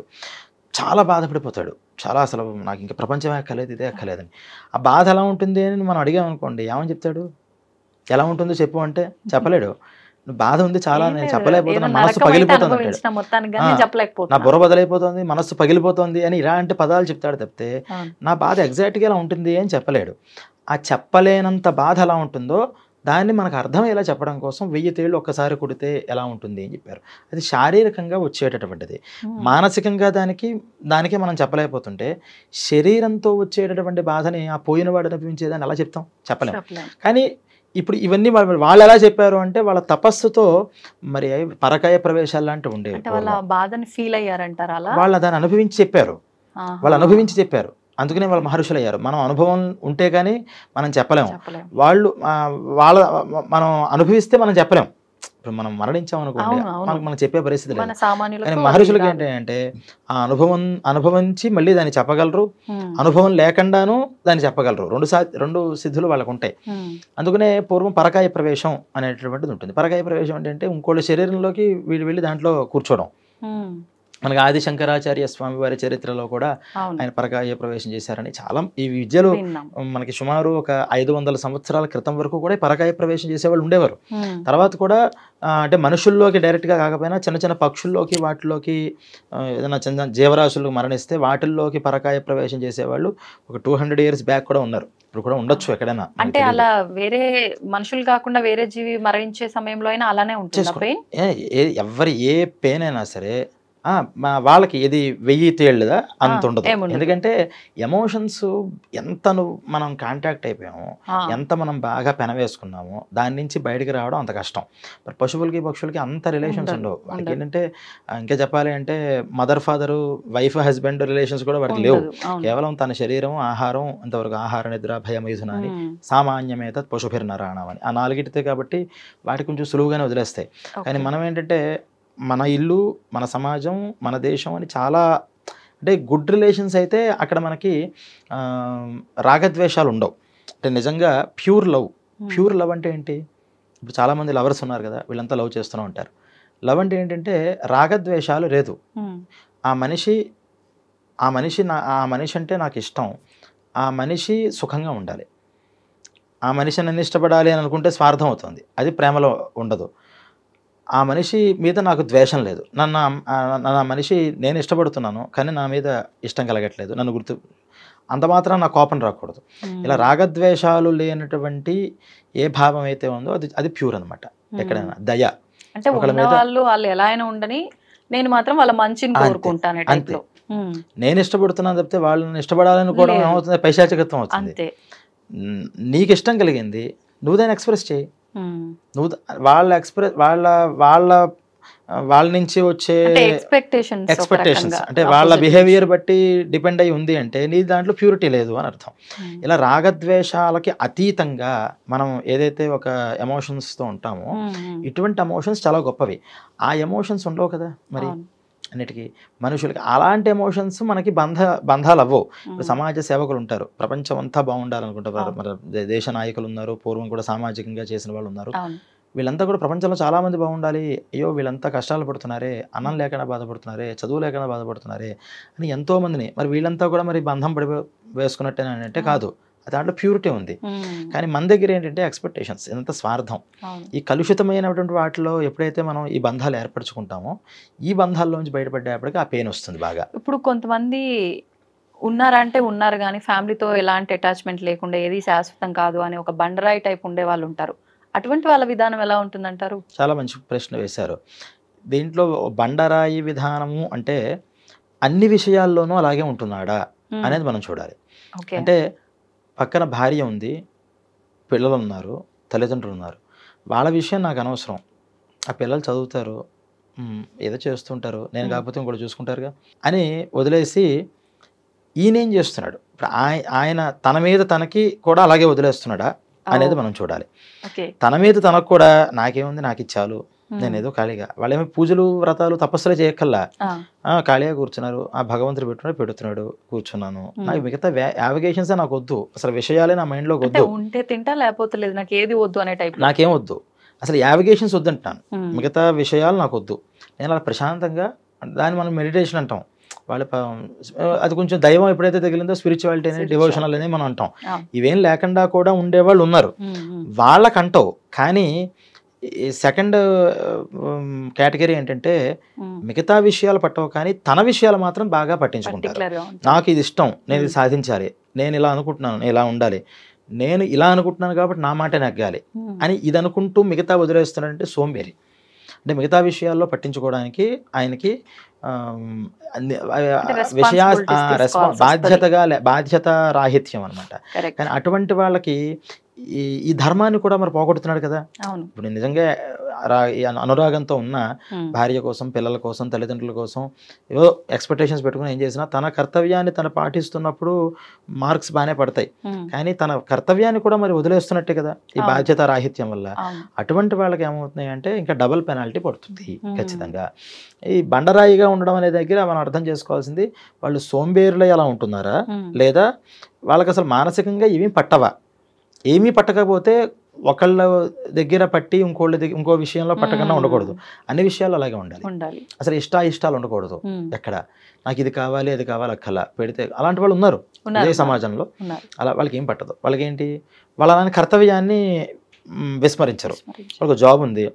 చాలా బాధపడిపోతాడు. చాలా అసలు నాకు ఇంకా ప్రపంచమే అక్కర్లేదు, ఇదే అక్కర్లేదని. ఆ బాధ ఎలా ఉంటుంది అని మనం అడిగామనుకోండి, ఏమని చెప్తాడు? ఎలా ఉంటుందో చెప్పు అంటే చెప్పలేడు. బాధ ఉంది చాలా, నేను చెప్పలేకపోతున్నా, మనస్సు పగిలిపోతుంది, నా బుర్ర బదలైపోతుంది, మనస్సు పగిలిపోతుంది అని ఇలాంటి పదాలు చెప్తాడు తప్పితే నా బాధ ఎగ్జాక్ట్గా ఎలా ఉంటుంది అని చెప్పలేడు. ఆ చెప్పలేనంత బాధ ఎలా ఉంటుందో దాన్ని మనకు అర్థమయ్యేలా చెప్పడం కోసం 1000 తేళ్లు ఒక్కసారి కుడితే ఎలా ఉంటుంది అని చెప్పారు. అది శారీరకంగా వచ్చేటటువంటిది. మానసికంగా దానికి మనం చెప్పలేకపోతుంటే శరీరంతో వచ్చేటటువంటి బాధని ఆ పోయినవాడు అనిపించేదాన్ని ఎలా చెప్తాం? చెప్పలేం. కానీ ఇప్పుడు ఇవన్నీ వాళ్ళు ఎలా చెప్పారు అంటే వాళ్ళ తపస్సుతో మరి పరకాయ ప్రవేశాలు లాంటివి ఉండేవి. వాళ్ళు దాన్ని అనుభవించి చెప్పారు, అందుకనే వాళ్ళు మహర్షులు అయ్యారు. మనం అనుభవం ఉంటే కానీ మనం చెప్పలేము. మనం అనుభవిస్తే మనం చెప్పలేం. ఇప్పుడు మనం మరణించాం అనుకోండి, మనం చెప్పే పరిస్థితి లేదు. కానీ మహర్షులకి ఏంటంటే ఆ అనుభవించి మళ్ళీ దాన్ని చెప్పగలరు, అనుభవం లేకుండాను దాన్ని చెప్పగలరు. రెండు సిద్ధులు వాళ్ళకు ఉంటాయి. అందుకనే పూర్వం పరకాయ ప్రవేశం అనేటటువంటిది ఉంటుంది. పరకాయ ప్రవేశం అంటే ఇంకోళ్ళ శరీరంలోకి వీళ్ళు వెళ్ళి దాంట్లో కూర్చోవడం. మనకి ఆది శంకరాచార్య స్వామి వారి చరిత్రలో కూడా ఆయన పరకాయ ప్రవేశం చేశారని చాలా ఈ విద్యలో మనకి సుమారు ఒక 500 సంవత్సరాల క్రితం వరకు కూడా పరకాయ ప్రవేశం చేసేవాళ్ళు ఉండేవారు. తర్వాత కూడా అంటే మనుషుల్లోకి డైరెక్ట్గా కాకపోయినా చిన్న చిన్న పక్షుల్లోకి వాటిలోకి ఏదైనా చిన్న జీవరాశులు మరణిస్తే వాటిల్లోకి పరకాయ ప్రవేశం చేసేవాళ్ళు ఒక 200 years బ్యాక్ కూడా ఉన్నారు. ఇప్పుడు కూడా ఉండొచ్చు ఎక్కడైనా. అంటే అలా వేరే మనుషులు కాకుండా వేరే జీవి మరణించే సమయంలో అయినా అలానే ఉంటుంది. ఎవరి ఏ పెయిన్ అయినా సరే వాళ్ళకి ఇది 1000 తేళ్ళుదా అంత ఉండదు. ఎందుకంటే ఎమోషన్స్ ఎంత మనం కాంటాక్ట్ అయిపోయామో, ఎంత మనం బాగా పెనవేసుకున్నామో దాని నుంచి బయటకు రావడం అంత కష్టం. మరి పశువులకి పక్షులకి అంత రిలేషన్స్ ఉండవు. వాటికి ఏంటంటే ఇంకా చెప్పాలి అంటే mother father wife husband relations కూడా వాటికి లేవు. కేవలం తన శరీరం ఆహారం అంతవరకు, ఆహార నిద్ర భయమైథున అని సామాన్యమే తత్ పశుభిర్నరాణం అని ఆ 4 కాబట్టి వాటికి కొంచెం సులువుగానే వదిలేస్తాయి. కానీ మనం ఏంటంటే మన ఇల్లు, మన సమాజం, మన దేశం అని చాలా అంటే గుడ్ రిలేషన్స్ అయితే అక్కడ మనకి రాగద్వేషాలు ఉండవు. అంటే నిజంగా ప్యూర్ లవ్ అంటే ఏంటి? ఇప్పుడు చాలామంది లవర్స్ ఉన్నారు కదా, వీళ్ళంతా లవ్ చేస్తూనే ఉంటారు. లవ్ అంటే ఏంటంటే రాగద్వేషాలు లేదు. ఆ మనిషి అంటే నాకు ఇష్టం, ఆ మనిషి సుఖంగా ఉండాలి, ఆ మనిషి నన్ను ఇష్టపడాలి అని అనుకుంటే స్వార్థం అవుతుంది, అది ప్రేమలో ఉండదు. ఆ మనిషి మీద నాకు ద్వేషం లేదు, నా మనిషి నేను ఇష్టపడుతున్నాను కానీ నా మీద ఇష్టం కలగట్లేదు, నన్ను అంత మాత్రం నా కోపం రాకూడదు. ఇలా రాగద్వేషాలు లేనటువంటి ఏ భావం అయితే ఉందో అది ప్యూర్ అనమాట. ఎక్కడైనా దయ, అంటే వాళ్ళు ఎలా అయినా ఉండని, నేను మాత్రం వాళ్ళ మంచిని కోరుకుంటాను. అంతే, నేను ఇష్టపడుతున్నాను తప్పితే వాళ్ళని ఇష్టపడాలని కూడా ఏమవుతుంది, పైశాచికత్వం అవుతుంది. నీకు ఇష్టం కలిగింది నువ్వు దాన్ని ఎక్స్ప్రెస్ చేయి. నువ్వు వాళ్ళ నుంచి వచ్చే ఎక్స్పెక్టేషన్స్ అంటే వాళ్ళ బిహేవియర్ బట్టి డిపెండ్ అయి ఉంది అంటే నీ దాంట్లో ప్యూరిటీ లేదు అని అర్థం. ఇలా రాగద్వేషాలకి అతీతంగా మనం ఏదైతే ఒక ఎమోషన్స్తో ఉంటామో ఇటువంటి ఎమోషన్స్ చాలా గొప్పవి. ఆ ఎమోషన్స్ ఉండవు కదా మరి అన్నిటికీ మనుషులకి. అలాంటి ఎమోషన్స్ మనకి బంధాలు అవ్వవు. సమాజ సేవకులు ఉంటారు, ప్రపంచం అంతా బాగుండాలనుకుంటారు, మన దేశ నాయకులు ఉన్నారు, పూర్వం కూడా సామాజికంగా చేసిన వాళ్ళు ఉన్నారు. వీళ్ళంతా కూడా ప్రపంచంలో చాలామంది బాగుండాలి, అయ్యో వీళ్ళంతా కష్టాలు పడుతున్నారే, అన్నం లేకుండా బాధపడుతున్నారే, చదువు లేకుండా బాధపడుతున్నారే అని ఎంతోమందిని, మరి వీళ్ళంతా కూడా మరి బంధం వేసుకున్నట్టేనా అంటే కాదు, దాంట్లో ప్యూరిటీ ఉంది. కానీ మన దగ్గర ఏంటంటే ఎక్స్పెక్టేషన్స్, ఎంత స్వార్థం. ఈ కలుషితమైనటువంటి వాటిలో ఎప్పుడైతే మనం ఈ బంధాలు ఏర్పరచుకుంటామో ఈ బంధాల్లోంచి బయటపడేప్పటికి ఆ పెయిన్ వస్తుంది బాగా. ఇప్పుడు కొంతమంది ఉన్నారంటే ఉన్నారు కానీ ఫ్యామిలీతో ఎలాంటి అటాచ్మెంట్ లేకుండా ఏది శాశ్వతం కాదు అని ఒక బండరాయి టైప్ ఉండే వాళ్ళు ఉంటారు. అటువంటి వాళ్ళ విధానం ఎలా ఉంటుందంటారు? చాలా మంచి ప్రశ్న వేశారు. దీంట్లో బండరాయి విధానము అంటే అన్ని విషయాల్లోనూ అలాగే ఉంటున్నాడా అనేది మనం చూడాలి. అంటే పక్కన భార్య ఉంది, పిల్లలు ఉన్నారు, తల్లిదండ్రులు ఉన్నారు, వాళ్ళ విషయం నాకు అనవసరం, ఆ పిల్లలు చదువుతారు, ఏదో చేస్తుంటారు, నేను కాకపోతే ఇంకోటి చూసుకుంటారుగా అని వదిలేసి ఈయనేం చేస్తున్నాడు, ఇప్పుడు ఆయన తన మీద తనకి కూడా అలాగే వదిలేస్తున్నాడా అనేది మనం చూడాలి. తన మీద తనకు కూడా నాకేముంది, నాకు ఇచ్చాలు, నేను ఏదో ఖాళీగా, వాళ్ళేమో పూజలు వ్రతాలు తపస్సులే చేయక్కల్లా, ఖాళీగా కూర్చున్నారు, ఆ భగవంతుడు పెడుతున్నాడు కూర్చున్నాను, నాకు మిగతా యావిగేషన్స్ నాకు వద్దు, అసలు విషయాలే నా మైండ్లో వద్దు, ఉంటే తింటా లేకపోతే లేదు, నాకు ఏది వద్దు అనే టైప్, నాకేం వద్దు, అసలు యావిగేషన్స్ వద్దంటాను, మిగతా విషయాలు నాకు వద్దు, నేను అలా ప్రశాంతంగా, దాన్ని మనం మెడిటేషన్ అంటాం, వాళ్ళ అది కొంచెం దైవం ఎప్పుడైతే తగిలిందో స్పిరిచువాలిటీ అనేది, డివోషనల్ అనేది మనం అంటాం. ఇవేం లేకుండా కూడా ఉండేవాళ్ళు ఉన్నారు, వాళ్ళకంటావు. కానీ సెకండ్ కేటగిరీ ఏంటంటే మిగతా విషయాలు పట్టవు కానీ తన విషయాలు మాత్రం బాగా పట్టించుకుంటారు. నాకు ఇది ఇష్టం, నేను ఇది సాధించాలి, నేను ఇలా అనుకుంటున్నాను, నేను ఇలా ఉండాలి, నేను ఇలా అనుకుంటున్నాను కాబట్టి నా మాట నెగ్గాలి అని ఇది అనుకుంటూ మిగతా వదిలేస్తున్నాడంటే సోంబేరి. అంటే మిగతా విషయాల్లో పట్టించుకోవడానికి ఆయనకి బాధ్యత రాహిత్యం అనమాట. కానీ అటువంటి వాళ్ళకి ఈ ధర్మాన్ని కూడా మరి పోగొడుతున్నాడు కదా. ఇప్పుడు నిజంగా అనురాగంతో ఉన్న భార్య కోసం, పిల్లల కోసం, తల్లిదండ్రుల కోసం ఏవో ఎక్స్పెక్టేషన్స్ పెట్టుకుని ఏం చేసినా తన కర్తవ్యాన్ని తను పాటిస్తున్నప్పుడు మార్క్స్ బాగానే పడతాయి. కానీ తన కర్తవ్యాన్ని కూడా మరి వదిలేస్తున్నట్టే కదా ఈ బాధ్యత రాహిత్యం వల్ల. అటువంటి వాళ్ళకి ఏమవుతున్నాయి అంటే ఇంకా డబుల్ పెనాల్టీ పడుతుంది ఖచ్చితంగా. ఈ బండరాయిగా ఉండడం అనే దగ్గర మనం అర్థం చేసుకోవాల్సింది, వాళ్ళు సోంబేరులై అలా ఉంటున్నారా, లేదా వాళ్ళకి అసలు మానసికంగా ఏమీ పట్టవా. ఏమీ పట్టకపోతే ఒకళ్ళ దగ్గర పట్టి ఇంకో విషయంలో పట్టకుండా ఉండకూడదు, అన్ని విషయాలు అలాగే ఉండాలి. అసలు ఇష్టాలు ఉండకూడదు. ఎక్కడ నాకు ఇది కావాలి అది కావాలి అక్కలా పెడితే అలాంటి వాళ్ళు ఉన్నారు అదే సమాజంలో. అలా వాళ్ళకి ఏం పట్టదు. వాళ్ళకి ఏంటి, వాళ్ళ అలాంటి కర్తవ్యాన్ని విస్మరించరు. వాళ్ళకి జాబ్ ఉంది,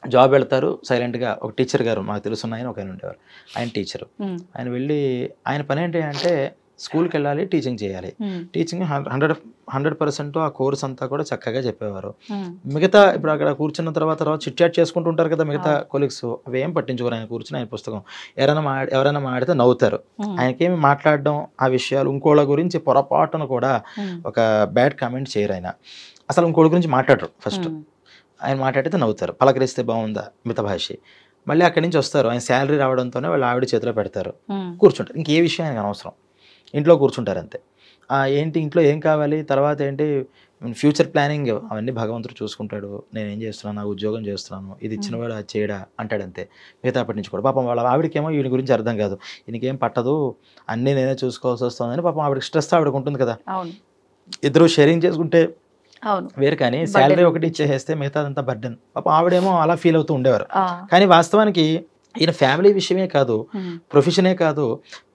జాబ్ వెళ్తారు సైలెంట్గా. ఒక టీచర్ గారు మాకు తెలుసున్న ఆయన ఒక ఆయన ఉండేవారు, ఆయన టీచరు. ఆయన వెళ్ళి ఆయన పని ఏంటి అంటే స్కూల్కి వెళ్ళాలి, టీచింగ్ చేయాలి. టీచింగ్ 100% ఆ కోర్స్ అంతా కూడా చక్కగా చెప్పేవారు. మిగతా ఇప్పుడు అక్కడ కూర్చున్న తర్వాత చిట్ చాట్ చేసుకుంటుంటారు కదా మిగతా కొలీగ్స్, అవి ఏం పట్టించుకోరు. ఆయన కూర్చుని ఆయన పుస్తకం ఎవరైనా మాడితే నవ్వుతారు. ఆయనకేమి మాట్లాడడం ఆ విషయాలు ఇంకోళ్ళ గురించి పొరపాటును కూడా ఒక బ్యాడ్ కామెంట్ చేయరు. ఆయన అసలు ఇంకోళ్ళ గురించి మాట్లాడరు. ఫస్ట్ ఆయన మాట్లాడితే నవ్వుతారు, పలకరిస్తే బాగుందా మితభాషి. మళ్ళీ అక్కడి నుంచి వస్తారు, ఆయన శాలరీ రావడంతోనే వాళ్ళు ఆవిడ చేతిలో పెడతారు, కూర్చుంటారు. ఇంకే విషయం ఆయనకు అనవసరం, ఇంట్లో కూర్చుంటారు అంతే. ఏంటి ఇంట్లో ఏం కావాలి, తర్వాత ఏంటి ఫ్యూచర్ ప్లానింగ్, అవన్నీ భగవంతుడు చూసుకుంటాడు. నేనేం చేస్తున్నాను, నా ఉద్యోగం చేస్తున్నాను, ఇది ఇచ్చినవాడు అది చేయడా అంటాడంతే. మిగతా పట్టించుకోడు. పాపం వాళ్ళ ఆవిడకేమో వీడి గురించి అర్థం కాదు, ఈయనకేం పట్టదు, అన్నీ నేనే చూసుకోవాల్సి వస్తుందని పాపం ఆవిడకి స్ట్రెస్ ఆవిడకు ఉంటుంది కదా. ఇద్దరు షేరింగ్ చేసుకుంటే వేరు, కానీ శాలరీ ఒకటి ఇచ్చేస్తే మిగతాదంతా బర్డెన్. పాపం ఆవిడేమో అలా ఫీల్ అవుతూ ఉండేవారు. కానీ వాస్తవానికి ఈయన ఫ్యామిలీ విషయమే కాదు, ప్రొఫెషనే కాదు,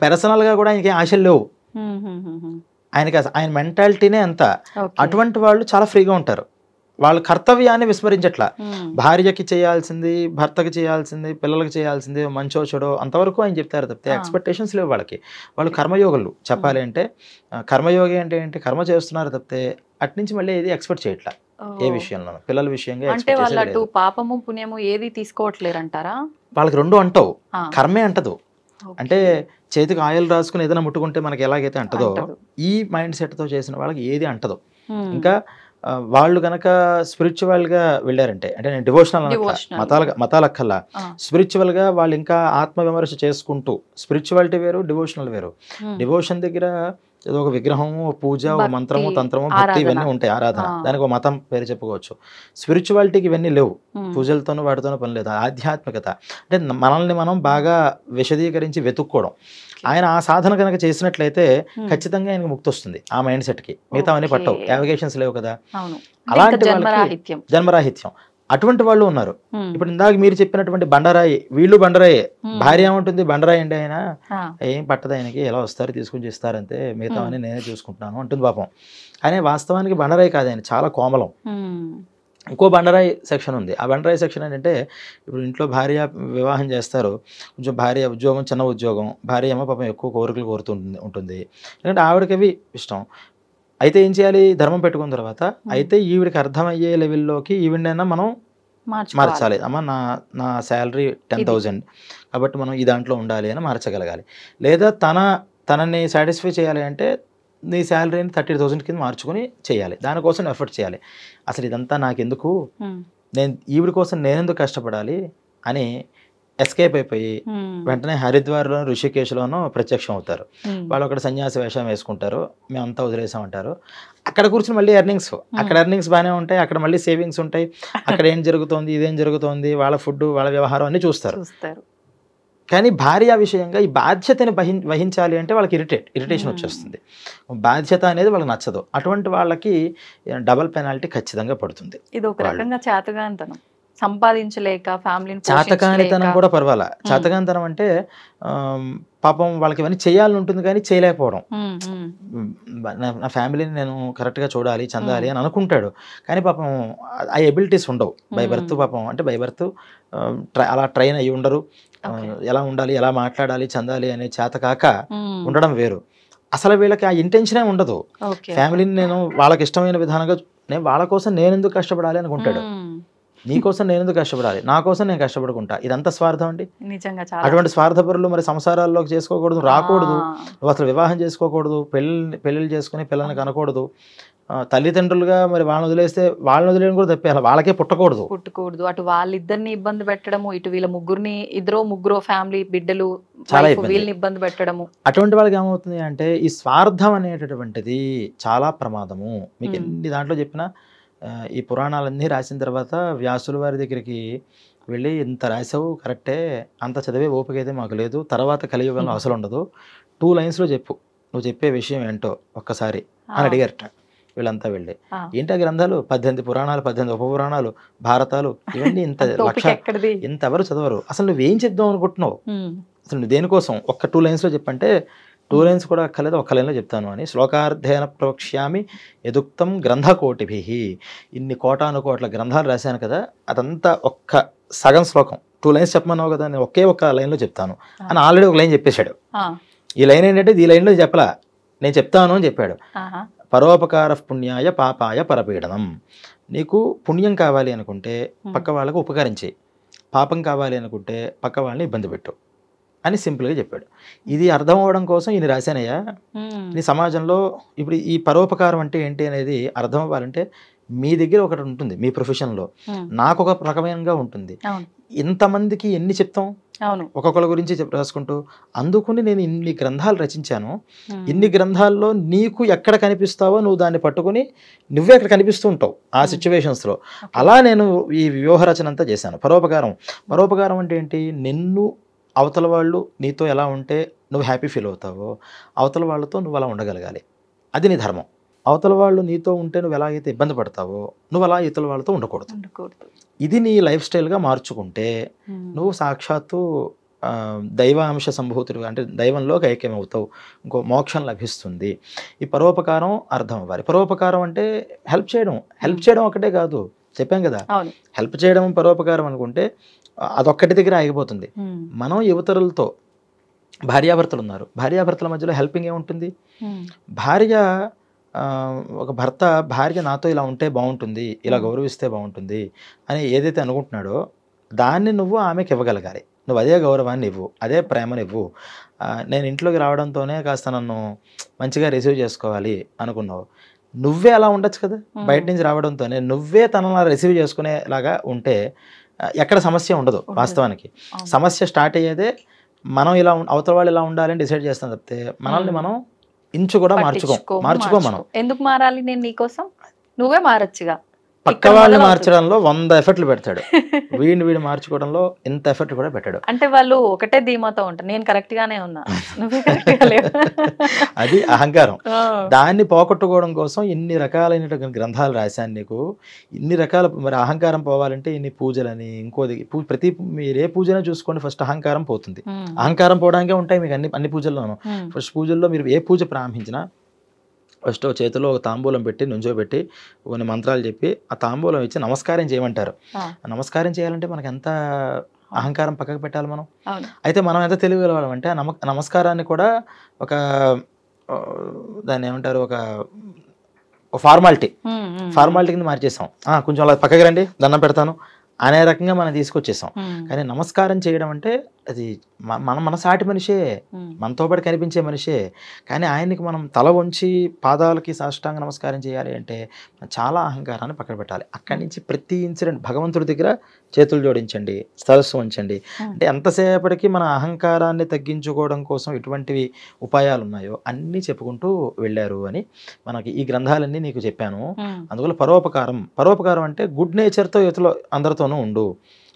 పర్సనల్గా కూడా ఆయనకి ఆశలు లేవు. ఆయనకి ఆయన మెంటాలిటీనే అంత. అటువంటి వాళ్ళు చాలా ఫ్రీగా ఉంటారు. వాళ్ళ కర్తవ్యాన్ని విస్మరించట్లా. భార్యకి చేయాల్సింది, భర్తకి చేయాల్సింది, పిల్లలకి చేయాల్సింది, మంచో చెడో అంతవరకు ఆయన చెప్తారు తప్పితే ఎక్స్పెక్టేషన్స్ లేవు వాళ్ళకి. వాళ్ళు కర్మయోగులు చెప్పాలి అంటే. కర్మయోగి అంటే ఏంటి, కర్మ చేస్తున్నారు తప్పితే అట్నుంచి మళ్ళీ ఏది ఎక్స్పెక్ట్ చేయట్లా ఏ విషయంలో, పిల్లల విషయంగా. అంటే వాళ్ళు అటు పాపము పుణ్యము ఏది తీసుకోవట్లేరు అంటారా? వాళ్ళకి రెండు అంటవు, కర్మే అంటదు. అంటే చేతికి ఆయిల్ రాసుకుని ఏదైనా ముట్టుకుంటే మనకి ఎలాగైతే అంటదో, ఈ మైండ్ సెట్తో చేసిన వాళ్ళకి ఏది అంటదు. ఇంకా వాళ్ళు కనుక స్పిరిచువల్గా వెళ్ళారంటే, అంటే నేను డివోషనల్ మతాలక్కల్లా స్పిరిచువల్గా వాళ్ళు ఇంకా ఆత్మవిమర్శ చేసుకుంటూ, స్పిరిచువాలిటీ వేరు, డివోషనల్ వేరు. డివోషన్ దగ్గర ఏదో ఒక విగ్రహము, పూజ, ఒక మంత్రము, తంత్రము, భక్తి ఇవన్నీ ఉంటాయి, ఆరాధన, దానికి ఒక మతం పేరు చెప్పుకోవచ్చు. స్పిరిచువాలిటీకి ఇవన్నీ లేవు, పూజలతోనూ వాటితోనూ పని లేదు. ఆధ్యాత్మికత అంటే మనల్ని మనం బాగా విశదీకరించి వెతుక్కోవడం. ఆయన ఆ సాధన కనుక చేసినట్లయితే ఖచ్చితంగా ఆయనకు ముక్తి వస్తుంది ఆ మైండ్ సెట్కి. మిగతా అవన్నీ పట్టవు, యావిగేషన్స్ లేవు కదా. అలాంటి వాళ్ళకి జన్మరాహిత్యం, అటువంటి వాళ్ళు ఉన్నారు. ఇప్పుడు ఇందాక మీరు చెప్పినటువంటి బండరాయి, వీళ్ళు బండరాయే, భార్య ఏమంటుంది, బండరాయి అండి ఆయన, ఏం పట్టదు ఆయనకి, ఎలా వస్తారు తీసుకుని చేస్తారంతే, మిగతా అని నేనే చూసుకుంటున్నాను అంటుంది పాపం. కానీ వాస్తవానికి బండరాయి కాదు ఆయన, చాలా కోమలం. ఇంకో బండరాయి సెక్షన్ ఉంది. ఆ బండరాయి సెక్షన్ ఏంటంటే, ఇప్పుడు ఇంట్లో భార్య వివాహం చేస్తారు, కొంచెం భార్య ఉద్యోగం, చిన్న ఉద్యోగం, భార్య ఏమో పాపం ఎక్కువ కోరికలు ఉంటుంది. ఎందుకంటే ఆవిడకి అవి ఇష్టం. అయితే ఏం చేయాలి, ధర్మం పెట్టుకున్న తర్వాత అయితే ఈవిడికి అర్థమయ్యే లెవెల్లోకి ఈవిడైనా మనం మార్చాలి. అమ్మ నా శాలరీ 10,000 కాబట్టి మనం ఈ దాంట్లో ఉండాలి అని మార్చగలగాలి. లేదా తనని సాటిస్ఫై చేయాలి అంటే నీ శాలరీని 30,000 కింద మార్చుకుని చేయాలి, దానికోసం ఎఫర్ట్ చేయాలి. అసలు ఇదంతా నాకెందుకు, ఈవిడి కోసం నేనెందుకు కష్టపడాలి అని ఎస్కేప్ అయిపోయి వెంటనే హరిద్వార్లో, ఋషికేశ్లోనూ ప్రత్యక్షం అవుతారు. వాళ్ళు అక్కడ సన్యాసి వేషం వేసుకుంటారు, మేమంతా వదిలేసామంటారు. అక్కడ కూర్చొని మళ్ళీ ఎర్నింగ్స్, అక్కడ ఎర్నింగ్స్ బాగానే ఉంటాయి, అక్కడ మళ్ళీ సేవింగ్స్ ఉంటాయి, అక్కడ ఏం జరుగుతోంది, ఇదేం జరుగుతోంది, వాళ్ళ ఫుడ్, వాళ్ళ వ్యవహారం అన్నీ చూస్తారు. కానీ భార్య విషయంగా ఈ బాధ్యతని వహించాలి అంటే వాళ్ళకి ఇరిటేషన్ వచ్చేస్తుంది. బాధ్యత అనేది వాళ్ళకి నచ్చదు. అటువంటి వాళ్ళకి డబల్ పెనాల్టీ ఖచ్చితంగా పడుతుంది. ఇది ఒక రకంగా చేతగానితనం, సంపాదించలేక ఫ్యామిలీని. చేతకానితనం కూడా పర్వాలా. చేతకానితనం అంటే పాపం వాళ్ళకి ఇవన్నీ చేయాలని ఉంటుంది కానీ చేయలేకపోవడం. నా ఫ్యామిలీని నేను కరెక్ట్గా చూడాలి, చెందాలి అని అనుకుంటాడు, కానీ పాపం ఆ ఎబిలిటీస్ ఉండవు బై బర్త్. పాపం అంటే బై బర్త్ అలా ట్రైన్ అయ్యి ఉండరు. ఎలా ఉండాలి, ఎలా మాట్లాడాలి, చెందాలి అనే చేతకాక ఉండడం వేరు. అసలు వీళ్ళకి ఆ ఇంటెన్షనే ఉండదు. ఫ్యామిలీని నేను వాళ్ళకి ఇష్టమైన విధానంగా, వాళ్ళ కోసం నేను ఎందుకు కష్టపడాలి అనుకుంటాడు. నీకోసం నేను ఎందుకు కష్టపడాలి, నా కోసం నేను కష్టపడుకుంటా. ఇదంతా స్వార్థం అండి. అటువంటి స్వార్థపరులు మరి సంసారాల్లోకి చేసుకోకూడదు, రాకూడదు. నువ్వు అసలు వివాహం చేసుకోకూడదు, పెళ్ళిళ్ళు చేసుకుని పిల్లల్ని కనకూడదు. తల్లిదండ్రులుగా మరి వాళ్ళని వదిలేస్తే వాళ్ళని వదిలేయడం కూడా తప్పే, అలా వాళ్ళకే పుట్టకూడదు. అటు వాళ్ళిద్దరిని ఇబ్బంది పెట్టడము, ఇటు వీళ్ళ ముగ్గురు ఫ్యామిలీ బిడ్డలు చాలా వీళ్ళని ఇబ్బంది పెట్టడము. అటువంటి వాళ్ళకి ఏమవుతుంది అంటే ఈ స్వార్థం అనేటటువంటిది చాలా ప్రమాదము. మీకు ఎన్ని దాంట్లో చెప్పినా, ఈ పురాణాలన్నీ రాసిన తర్వాత వ్యాసుల వారి దగ్గరికి వెళ్ళి, ఇంత రాసావు కరెక్టే, అంత చదివే ఓపిక అయితే మాకు లేదు, తర్వాత కలియుగంలో అసలు ఉండదు, 2 లైన్స్లో చెప్పు నువ్వు చెప్పే విషయం ఏంటో ఒక్కసారి అని అడిగారట వీళ్ళంతా వెళ్ళి. ఏంటి ఆ గ్రంథాలు, 18 పురాణాలు, 18 ఉపపురాణాలు, భారతాలు, ఇవన్నీ ఇంత ఎవరు చదవరు, అసలు నువ్వేం చెప్దాం అనుకుంటున్నావు, అసలు నువ్వు దేనికోసం ఒక్క 2 లైన్స్లో చెప్పంటే, 2 లైన్స్ కూడా అక్కర్లేదు, ఒక్క లైన్లో చెప్తాను అని. శ్లోకార్థేన ప్రవక్ష్యామి యదుక్తం గ్రంథకోటిభి. ఇన్ని కోటానుకోట్ల గ్రంథాలు రాశాను కదా, అదంతా ఒక్క సగం శ్లోకం 2 లైన్స్ చెప్పమన్నావు కదా, నేను ఒక్క లైన్లో చెప్తాను అని ఆల్రెడీ ఒక లైన్ చెప్పేశాడు. ఈ లైన్ ఏంటంటే ఈ లైన్లో చెప్పలా, నేను చెప్తాను అని చెప్పాడు. పరోపకార పుణ్యాయ పాపాయ పరపీడనం. నీకు పుణ్యం కావాలి అనుకుంటే పక్క వాళ్ళకు ఉపకరించి, పాపం కావాలి అనుకుంటే పక్క వాళ్ళని ఇబ్బంది పెట్టు అని సింపుల్గా చెప్పాడు. ఇది అర్థం అవ్వడం కోసం ఈయన రాశానయ్యా. నీ సమాజంలో ఇప్పుడు ఈ పరోపకారం అంటే ఏంటి అనేది అర్థం అవ్వాలంటే మీ దగ్గర ఒకటి ఉంటుంది, మీ ప్రొఫెషన్లో, నాకు ఒక రకమైనగా ఉంటుంది. ఇంతమందికి ఎన్ని చెప్తాం, ఒక్కొక్కరి గురించి రాసుకుంటూ. అందుకుని నేను ఇన్ని గ్రంథాలు రచించాను. ఇన్ని గ్రంథాల్లో నీకు ఎక్కడ కనిపిస్తావో నువ్వు దాన్ని పట్టుకుని నువ్వే అక్కడ కనిపిస్తూ ఉంటావు ఆ సిచ్యువేషన్స్లో. అలా నేను ఈ వ్యూహ రచన అంతా చేశాను. పరోపకారం అంటే ఏంటి, నిన్ను అవతల వాళ్ళు నీతో ఎలా ఉంటే నువ్వు హ్యాపీ ఫీల్ అవుతావో అవతల వాళ్ళతో నువ్వు అలా ఉండగలగాలి, అది నీ ధర్మం. అవతల వాళ్ళు నీతో ఉంటే నువ్వు ఎలాగైతే ఇబ్బంది పడతావో నువ్వు అలా ఇతరుల వాళ్ళతో ఉండకూడదు. ఇది నీ లైఫ్ స్టైల్గా మార్చుకుంటే నువ్వు సాక్షాత్తు దైవాంశ సంభూతుడు అంటే దైవంలోకి ఐక్యం అవుతావు, ఇంకో మోక్షం లభిస్తుంది. ఈ పరోపకారం అర్థం అవ్వాలి. పరోపకారం అంటే హెల్ప్ చేయడం ఒకటే కాదు, చెప్పాం కదా, అవును. హెల్ప్ చేయడం పరోపకారం అనుకుంటే అదొక్కటి దగ్గర ఆగిపోతుంది. మనం యువతరులతో భార్యాభర్తలు ఉన్నారు, భార్యాభర్తల మధ్యలో హెల్పింగ్ ఏముంటుంది? భార్య ఒక భర్త భార్య నాతో ఇలా ఉంటే బాగుంటుంది, ఇలా గౌరవిస్తే బాగుంటుంది అని ఏదైతే అనుకుంటున్నాడో దాన్ని నువ్వు ఆమెకి ఇవ్వగలగాలి. నువ్వు అదే గౌరవాన్ని ఇవ్వు, అదే ప్రేమని ఇవ్వు. నేను ఇంట్లోకి రావడంతోనే కాస్త నన్ను మంచిగా రిసీవ్ చేసుకోవాలి అనుకున్నావు, నువ్వే అలా ఉండొచ్చు కదా. బయట నుంచి రావడంతోనే నువ్వే తనలా రిసీవ్ చేసుకునేలాగా ఉంటే ఎక్కడ సమస్య ఉండదు. వాస్తవానికి సమస్య స్టార్ట్ అయ్యేదే మనం ఇలా అవతల వాళ్ళు ఇలా ఉండాలని డిసైడ్ చేస్తాం తప్పితే మనల్ని మనం ఇంచు కూడా మార్చుకో మనం. ఎందుకు మారాలి నేను నీకోసం? నువ్వే మారచ్చుగా. పక్క వాళ్ళని మార్చడంలో 100 ఎఫర్ట్లు పెడతాడు, వీడిని మార్చుకోవడంలో ఎంత ఎఫర్ట్ కూడా పెట్టాడు. అంటే వాళ్ళు ఒకటే ధీమాతో ఉంటారు, నేను కరెక్ట్ గానే ఉన్నా, నువ్వే కరెక్ట్ గా లేవు. అది అహంకారం. దాన్ని పోగొట్టుకోవడం కోసం ఇన్ని రకాలైన గ్రంథాలు రాశాను నీకు, ఇన్ని రకాల. మరి అహంకారం పోవాలంటే ఇన్ని పూజలని, ఇంకోది ప్రతి మీరే పూజనే చూసుకోండి, ఫస్ట్ అహంకారం పోతుంది. అహంకారం పోవడానికే ఉంటాయి మీకు అన్ని పూజల్లోనూ. ఫస్ట్ పూజల్లో మీరు ఏ పూజ ప్రారంభించినా ఫస్ట్ చేతిలో ఒక తాంబూలం పెట్టి నుంచోబెట్టి కొన్ని మంత్రాలు చెప్పి ఆ తాంబూలం ఇచ్చి నమస్కారం చేయమంటారు. నమస్కారం చేయాలంటే మనకు ఎంత అహంకారం పక్కకు పెట్టాలి మనం. అయితే మనం ఎంత తెలియగలవాళ్ళం అంటే నమస్కారాన్ని కూడా ఒక దాన్ని ఏమంటారు, ఒక ఫార్మాలిటీ కింద మార్చేసాం. కొంచెం అలా పక్కకి రండి దండం పెడతాను అనే రకంగా మనం తీసుకొచ్చేసాం. కానీ నమస్కారం చేయడం అంటే అది మన సాటి మనిషే, మనతో పాటు కనిపించే మనిషే. కానీ ఆయనకి మనం తల వంచి పాదాలకి సాష్టాంగ నమస్కారం చేయాలి అంటే చాలా అహంకారాన్ని పక్కన పెట్టాలి. అక్కడి నుంచి ప్రతి ఇన్సిడెంట్ భగవంతుడి దగ్గర చేతులు జోడించండి, సరస్సు ఉంచండి. అంటే ఎంతసేపటికి మన అహంకారాన్ని తగ్గించుకోవడం కోసం ఎటువంటివి ఉపాయాలు ఉన్నాయో అన్నీ చెప్పుకుంటూ వెళ్ళారు అని మనకి ఈ గ్రంథాలన్నీ నీకు చెప్పాను. అందువల్ల పరోపకారం అంటే గుడ్ నేచర్తో యువతలో అందరితోనూ ఉండు,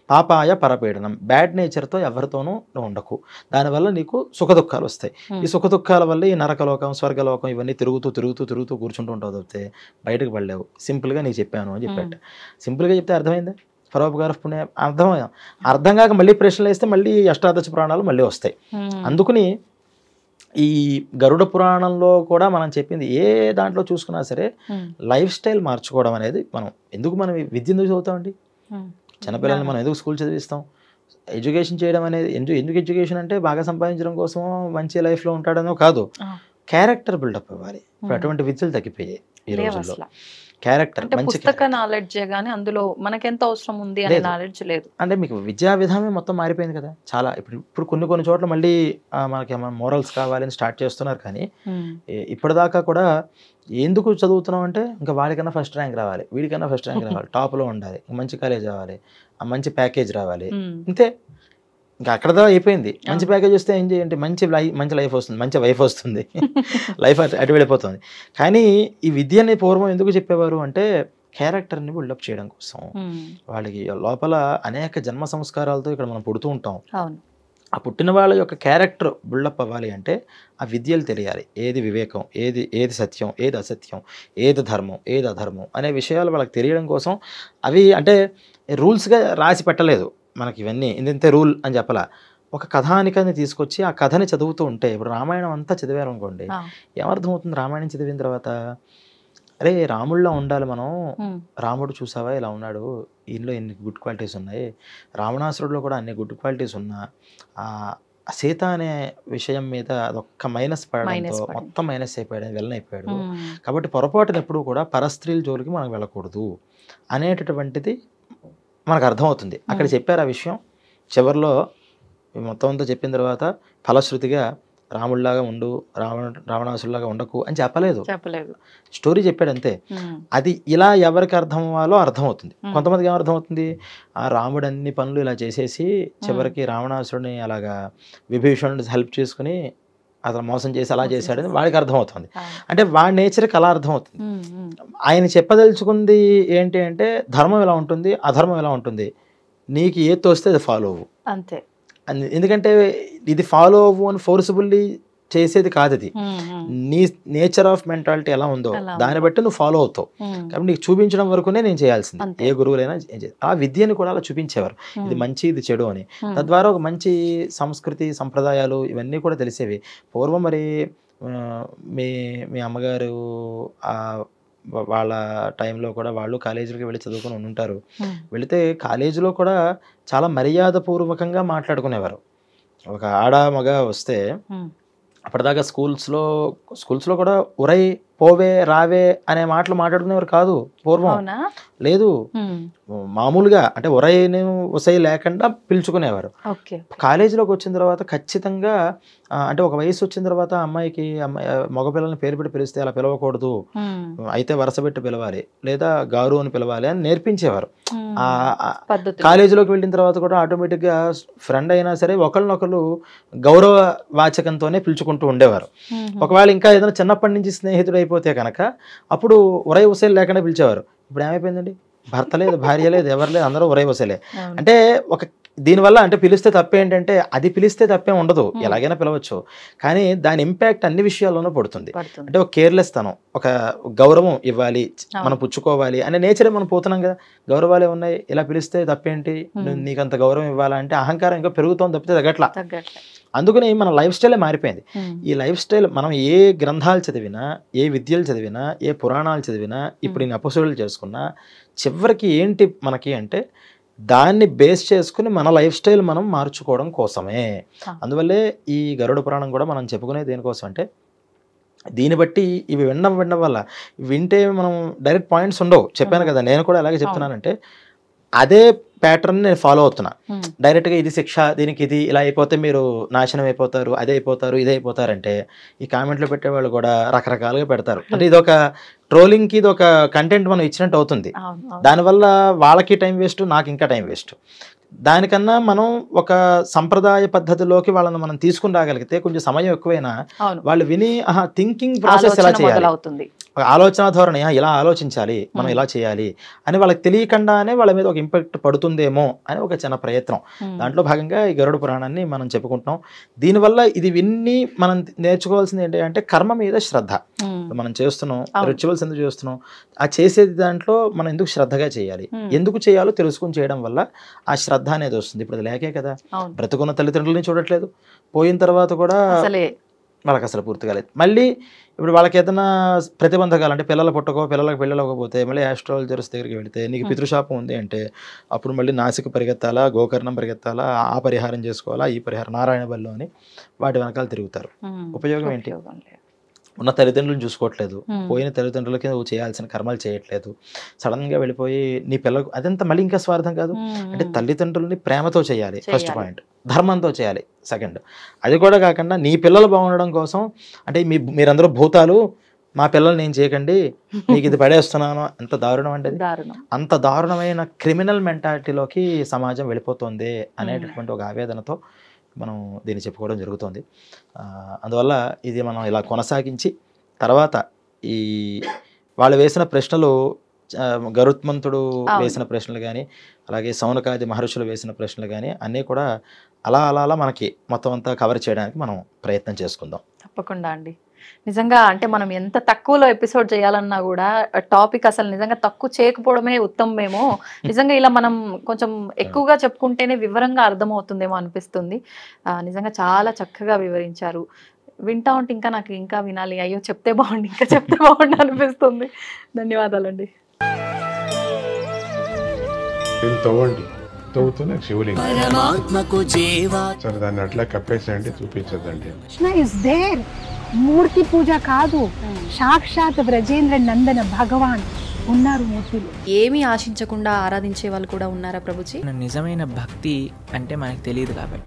పాపాయ పరపీడనం, బ్యాడ్ నేచర్తో ఎవరితోనూ ఉండకు. దానివల్ల నీకు సుఖదుఖాలు వస్తాయి. ఈ సుఖదుఖాల వల్ల ఈ నరకలోకం స్వర్గలోకం ఇవన్నీ తిరుగుతూ కూర్చుంటూ ఉంటావు తప్పితే బయటకు పడలేవు. సింపుల్గా నీకు చెప్పాను అని చెప్పాట. సింపుల్గా చెప్తే అర్థమైందా? పరోపకార పుణ్య అర్థం కాక మళ్ళీ ప్రశ్నలు వేస్తే మళ్ళీ అష్టాదశ పురాణాలు మళ్ళీ వస్తాయి. అందుకని ఈ గరుడ పురాణంలో కూడా మనం చెప్పింది ఏ దాంట్లో చూసుకున్నా సరే లైఫ్ స్టైల్ మార్చుకోవడం అనేది మనం విద్య ఎందుకు చదువుతామండి? చిన్నపిల్లల్ని మనం ఎందుకు స్కూల్ చదివిస్తాం? ఎడ్యుకేషన్ చేయడం అనేది ఎందుకు ఎడ్యుకేషన్ అంటే బాగా సంపాదించడం కోసం, మంచి లైఫ్లో ఉంటాడనో కాదు, క్యారెక్టర్ బిల్డప్ అవ్వాలి. ఇప్పుడు అటువంటి విద్యలు తగ్గిపోయాయి ఈ రోజుల్లో. క్యారెక్టర్ పుస్తక నాలెడ్జ్ గానీ అందులో మనకెంత అవసరం ఉంది అనే నాలెడ్జ్ లేదు. అంటే మీకు విద్యా విధానమే మొత్తం మారిపోయింది కదా చాలా. ఇప్పుడు కొన్ని చోట్ల మళ్ళీ మనకి మోరల్స్ కావాలని స్టార్ట్ చేస్తున్నారు. కానీ ఇప్పటిదాకా కూడా ఎందుకు చదువుతున్నాం అంటే ఇంకా వాడికన్నా ఫస్ట్ ర్యాంక్ రావాలి, వీడికన్నా ఫస్ట్ ర్యాంక్ రావాలి, టాప్లో ఉండాలి, మంచి కాలేజ్ రావాలి, మంచి ప్యాకేజ్ రావాలి, అంతే. ఇంకా అక్కడదా అయిపోయింది. మంచి ప్యాకేజ్ వస్తే ఏం చేయండి, మంచి లైఫ్ వస్తుంది, మంచి వైఫ్ వస్తుంది, లైఫ్ అటు వెళ్ళిపోతుంది. కానీ ఈ విద్యని పూర్వం ఎందుకు చెప్పేవారు అంటే క్యారెక్టర్ని బిల్డప్ చేయడం కోసం. వాళ్ళకి లోపల అనేక జన్మ సంస్కారాలతో ఇక్కడ మనం పుడుతూ ఉంటాం. ఆ పుట్టిన వాళ్ళ యొక్క క్యారెక్టర్ బిల్డప్ అవ్వాలి అంటే ఆ విద్యలు తెలియాలి. ఏది వివేకం, ఏది సత్యం, ఏది అసత్యం, ఏది ధర్మం, ఏది అధర్మం అనే విషయాలు వాళ్ళకి తెలియడం కోసం. అవి అంటే రూల్స్గా రాసి పెట్టలేదు మనకి, ఇవన్నీ ఇంతే రూల్ అని చెప్పాల. ఒక కథానికని తీసుకొచ్చి ఆ కథని చదువుతూ ఉంటే, ఇప్పుడు రామాయణం అంతా చదివారు అనుకోండి, ఏమర్థమవుతుంది రామాయణం చదివిన తర్వాత? అరే రాముడిలో ఉండాలి మనం, రాముడు చూసావా ఇలా ఉన్నాడు, ఈయనలో ఎన్ని గుడ్ క్వాలిటీస్ ఉన్నాయి, రావణాసురుడిలో కూడా అన్ని గుడ్ క్వాలిటీస్ ఉన్నా సీత అనే విషయం మీద అదొక్క మైనస్ పడడంతో మొత్తం మైనస్ అయిపోయాడు, వెళ్ళన్ అయిపోయాడు. కాబట్టి పొరపాటున ఎప్పుడు కూడా పరస్త్రీల జోలికి మనం వెళ్ళకూడదు అనేటటువంటిది మనకు అర్థమవుతుంది. అక్కడ చెప్పారు ఆ విషయం. చివరిలో మొత్తం అంతా చెప్పిన తర్వాత ఫలశ్రుతిగా రాముడిలాగా ఉండు, రావణాసురులాగా ఉండకు అని చెప్పలేదు, స్టోరీ చెప్పాడు అంతే. అది ఇలా ఎవరికి అర్థం అవ్వాలో అర్థమవుతుంది. కొంతమందికి ఏమర్థమవుతుంది, ఆ రాముడు అన్ని పనులు ఇలా చేసేసి చివరికి రావణాసురుడిని అలాగా విభీషణుడిని హెల్ప్ చేసుకుని అతను మోసం చేసి అలా చేశాడని వాడికి అర్థమవుతుంది. అంటే వాడి నేచర్కి అలా అర్థమవుతుంది. ఆయన చెప్పదలుచుకుంది ఏంటి అంటే ధర్మం ఎలా ఉంటుంది, అధర్మం ఎలా ఉంటుంది, నీకు ఏది తోస్తే అది ఫాలో అవ్వు అంతే. ఎందుకంటే ఇది ఫాలో అవ్వు అని ఫోర్సిబుల్లీ చేసేది కాదు అది. నీ నేచర్ ఆఫ్ మెంటాలిటీ ఎలా ఉందో దాన్ని బట్టి నువ్వు ఫాలో అవుతావు. కాబట్టి నీకు చూపించడం వరకునే నేను చేయాల్సింది. ఏ గురువులైనా ఆ విద్యని కూడా అలా చూపించేవారు, ఇది మంచి ఇది చెడు అని. తద్వారా ఒక మంచి సంస్కృతి సంప్రదాయాలు ఇవన్నీ కూడా తెలిసేవి. పూర్వం మరి మీ అమ్మగారు వాళ్ళ టైంలో కూడా వాళ్ళు కాలేజీలకు వెళ్ళి చదువుకొని ఉంటారు. వెళితే కాలేజీలో కూడా చాలా మర్యాదపూర్వకంగా మాట్లాడుకునేవారు. ఒక ఆడ మగ వస్తే అప్పటిదాకా స్కూల్స్లో కూడా ఉరై పోవే రావే అనే మాటలు మాట్లాడుకునేవారు కాదు పూర్వం. లేదు, మామూలుగా అంటే ఉరైని ఉసై లేకుండా పిలుచుకునేవారు. కాలేజీలోకి వచ్చిన తర్వాత ఖచ్చితంగా అంటే ఒక వయసు వచ్చిన తర్వాత అమ్మాయికి మగపిల్లల్ని పేరు పెట్టి పిలిస్తే అలా పిలవకూడదు, అయితే వరుస పెట్టి పిలవాలి లేదా గారు అని పిలవాలి అని నేర్పించేవారు. కాలేజీలోకి వెళ్ళిన తర్వాత కూడా ఆటోమేటిక్గా ఫ్రెండ్ అయినా సరే ఒకళ్ళనొకళ్ళు గౌరవ వాచకంతోనే పిలుచుకుంటూ ఉండేవారు. ఒకవేళ ఇంకా ఏదైనా చిన్నప్పటి నుంచి స్నేహితుడు అయిపోతే కనుక అప్పుడు ఉరై ఉసైలు లేకుండా పిలిచేవారు. ఇప్పుడు ఏమైపోయిందండి, భర్త లేదు, భార్య లేదు, ఎవరు లేదు, అందరూ ఉరై ఉసైలే. అంటే ఒక దీనివల్ల అంటే పిలిస్తే తప్పేంటంటే అది పిలిస్తే తప్పేం ఉండదు, ఎలాగైనా పిలవచ్చు, కానీ దాని ఇంపాక్ట్ అన్ని విషయాల్లోనూ పడుతుంది. అంటే ఒక కేర్లెస్ తనం, ఒక గౌరవం ఇవ్వాలి, మనం పుచ్చుకోవాలి అనే నేచరే మనం పోతున్నాం కదా. గౌరవాలే ఉన్నాయి, ఇలా పిలిస్తే తప్పేంటి, నీకు అంత గౌరవం ఇవ్వాలంటే అహంకారం ఇంకా పెరుగుతోంది తప్పితే తగ్గట్లా. అందుకని మన లైఫ్ స్టైలే మారిపోయింది. ఈ లైఫ్ స్టైల్ మనం ఏ గ్రంథాలు చదివినా, ఏ విద్యలు చదివినా, ఏ పురాణాలు చదివినా, ఇప్పుడు నేను ఎపిసోడ్లు చేసుకున్నా, చివరికి ఏంటి మనకి అంటే దాన్ని బేస్ చేసుకుని మన లైఫ్ స్టైల్ మనం మార్చుకోవడం కోసమే. అందువల్లే ఈ గరుడ పురాణం కూడా మనం చెప్పుకునే దేనికోసం అంటే దీన్ని బట్టి ఇవి వినడం వల్ల వింటే మనం డైరెక్ట్ పాయింట్స్ ఉండవు. చెప్పాను కదా, నేను కూడా ఎలాగే చెప్తున్నానంటే అదే ప్యాటర్న్ నేను ఫాలో అవుతున్నా. డైరెక్ట్గా ఇది శిక్ష, దీనికి ఇది, ఇలా అయిపోతే మీరు నాశనం అయిపోతారు, అదే అయిపోతారు, ఇదే అయిపోతారంటే ఈ కామెంట్లో పెట్టేవాళ్ళు కూడా రకరకాలుగా పెడతారు. అంటే ఇదొక ట్రోలింగ్కి ఇది ఒక కంటెంట్ మనం ఇచ్చినట్టు అవుతుంది. దానివల్ల వాళ్ళకి టైం వేస్ట్, నాకు ఇంకా టైం వేస్ట్. దానికన్నా మనం ఒక సంప్రదాయ పద్ధతిలోకి వాళ్ళని మనం తీసుకుని రాగలిగితే కొంచెం సమయం ఎక్కువైనా వాళ్ళు విని థింకింగ్ ప్రాసెస్ ఎలా చేయాలి, ఆలోచన ధోరణి ఇలా ఆలోచించాలి, మనం ఇలా చేయాలి అని వాళ్ళకి తెలియకుండానే వాళ్ళ మీద ఒక ఇంపాక్ట్ పడుతుందేమో అని ఒక చిన్న ప్రయత్నం. దాంట్లో భాగంగా ఈ గరుడ పురాణాన్ని మనం చెప్పుకుంటున్నాం. దీనివల్ల ఇది విన్ని మనం నేర్చుకోవాల్సింది ఏంటి అంటే కర్మ మీద శ్రద్ధ. మనం చేస్తున్నాం, రిచువల్స్ ఎందుకు చేస్తున్నాం, ఆ చేసేది దాంట్లో మనం ఎందుకు శ్రద్ధగా చేయాలి, ఎందుకు చేయాలో తెలుసుకుని చేయడం వల్ల ఆ శ్రద్ధ అనేది వస్తుంది. ఇప్పుడు అది లేకే కదా, బ్రతుకున్న తల్లిదండ్రులని చూడట్లేదు, పోయిన తర్వాత కూడా వాళ్ళకి అసలు పూర్తిగా లేదు. మళ్ళీ ఇప్పుడు వాళ్ళకి ఏదైనా ప్రతిబంధకాలు అంటే పిల్లలు పుట్టకో, పిల్లలకు పెళ్ళకపోతే మళ్ళీ ఆస్ట్రాలజర్స్ దగ్గరికి వెళితే నీకు పితృశాపం ఉంది అంటే అప్పుడు మళ్ళీ నాసిక పరిగెత్తాలా, గోకర్ణం పరిగెత్తాలా, ఆ పరిహారం చేసుకోవాలా, ఈ పరిహారం, నారాయణ బల్లో అని వాటి వెనకాల తిరుగుతారు. ఉపయోగం ఏంటి? ఉన్న తల్లిదండ్రులను చూసుకోవట్లేదు, పోయిన తల్లిదండ్రులకి నువ్వు చేయాల్సిన కర్మలు చేయట్లేదు, సడన్గా వెళ్ళిపోయి నీ పిల్లలకు అదంతా మళ్ళీ ఇంకా స్వార్థం కాదు. అంటే తల్లిదండ్రులని ప్రేమతో చేయాలి ఫస్ట్ పాయింట్, ధర్మంతో చేయాలి సెకండ్. అది కూడా కాకుండా నీ పిల్లలు బాగుండడం కోసం అంటే మీరందరూ భూతాలు, మా పిల్లలు నేను చేయకండి, నీకు ఇది పడేస్తున్నాను, ఎంత దారుణం అంటే అంత దారుణమైన క్రిమినల్ మెంటాలిటీలోకి సమాజం వెళ్ళిపోతుంది అనేటటువంటి ఒక ఆవేదనతో మనం దీన్ని చెప్పుకోవడం జరుగుతుంది. అందువల్ల ఇది మనం ఇలా కొనసాగించి తర్వాత ఈ వాళ్ళు వేసిన ప్రశ్నలు, గరుత్మంతుడు వేసిన ప్రశ్నలు కానీ అలాగే సౌనకాది మహర్షులు వేసిన ప్రశ్నలు కానీ అన్నీ కూడా అలా అలా అలా మనకి మొత్తం అంతా కవర్ చేయడానికి మనం ప్రయత్నం చేసుకుందాం. తప్పకుండా అండి. నిజంగా అంటే మనం ఎంత తక్కువలో ఎపిసోడ్ చేయాలన్నా కూడా టాపిక్ అసలు నిజంగా తక్కువ చేయకపోవడమే ఉత్తమమేమో. నిజంగా ఇలా మనం కొంచెం ఎక్కువగా చెప్పుకుంటేనే వివరంగా అర్థమవుతుందేమో అనిపిస్తుంది. నిజంగా చాలా చక్కగా వివరించారు. వింటా ఉంటే ఇంకా నాకు ఇంకా వినాలి, అయ్యో చెప్తే బాగుండి, ఇంకా చెప్తే బాగుండి అనిపిస్తుంది. ధన్యవాదాలండి. తవ్వుతూనే శివలింగం సరే దాన్ని అట్లా కప్పేసేయండి, చూపించదండి. మూర్తి పూజ కాదు, సాక్షాత్ బ్రజేంద్ర నందన భగవాన్ ఉన్నారు మూర్తిలో. ఏమీ ఆశించకుండా ఆరాధించే వాళ్ళు కూడా ఉన్నారా ప్రభుజీ? నిజమైన భక్తి అంటే మనకు తెలియదు కాబట్టి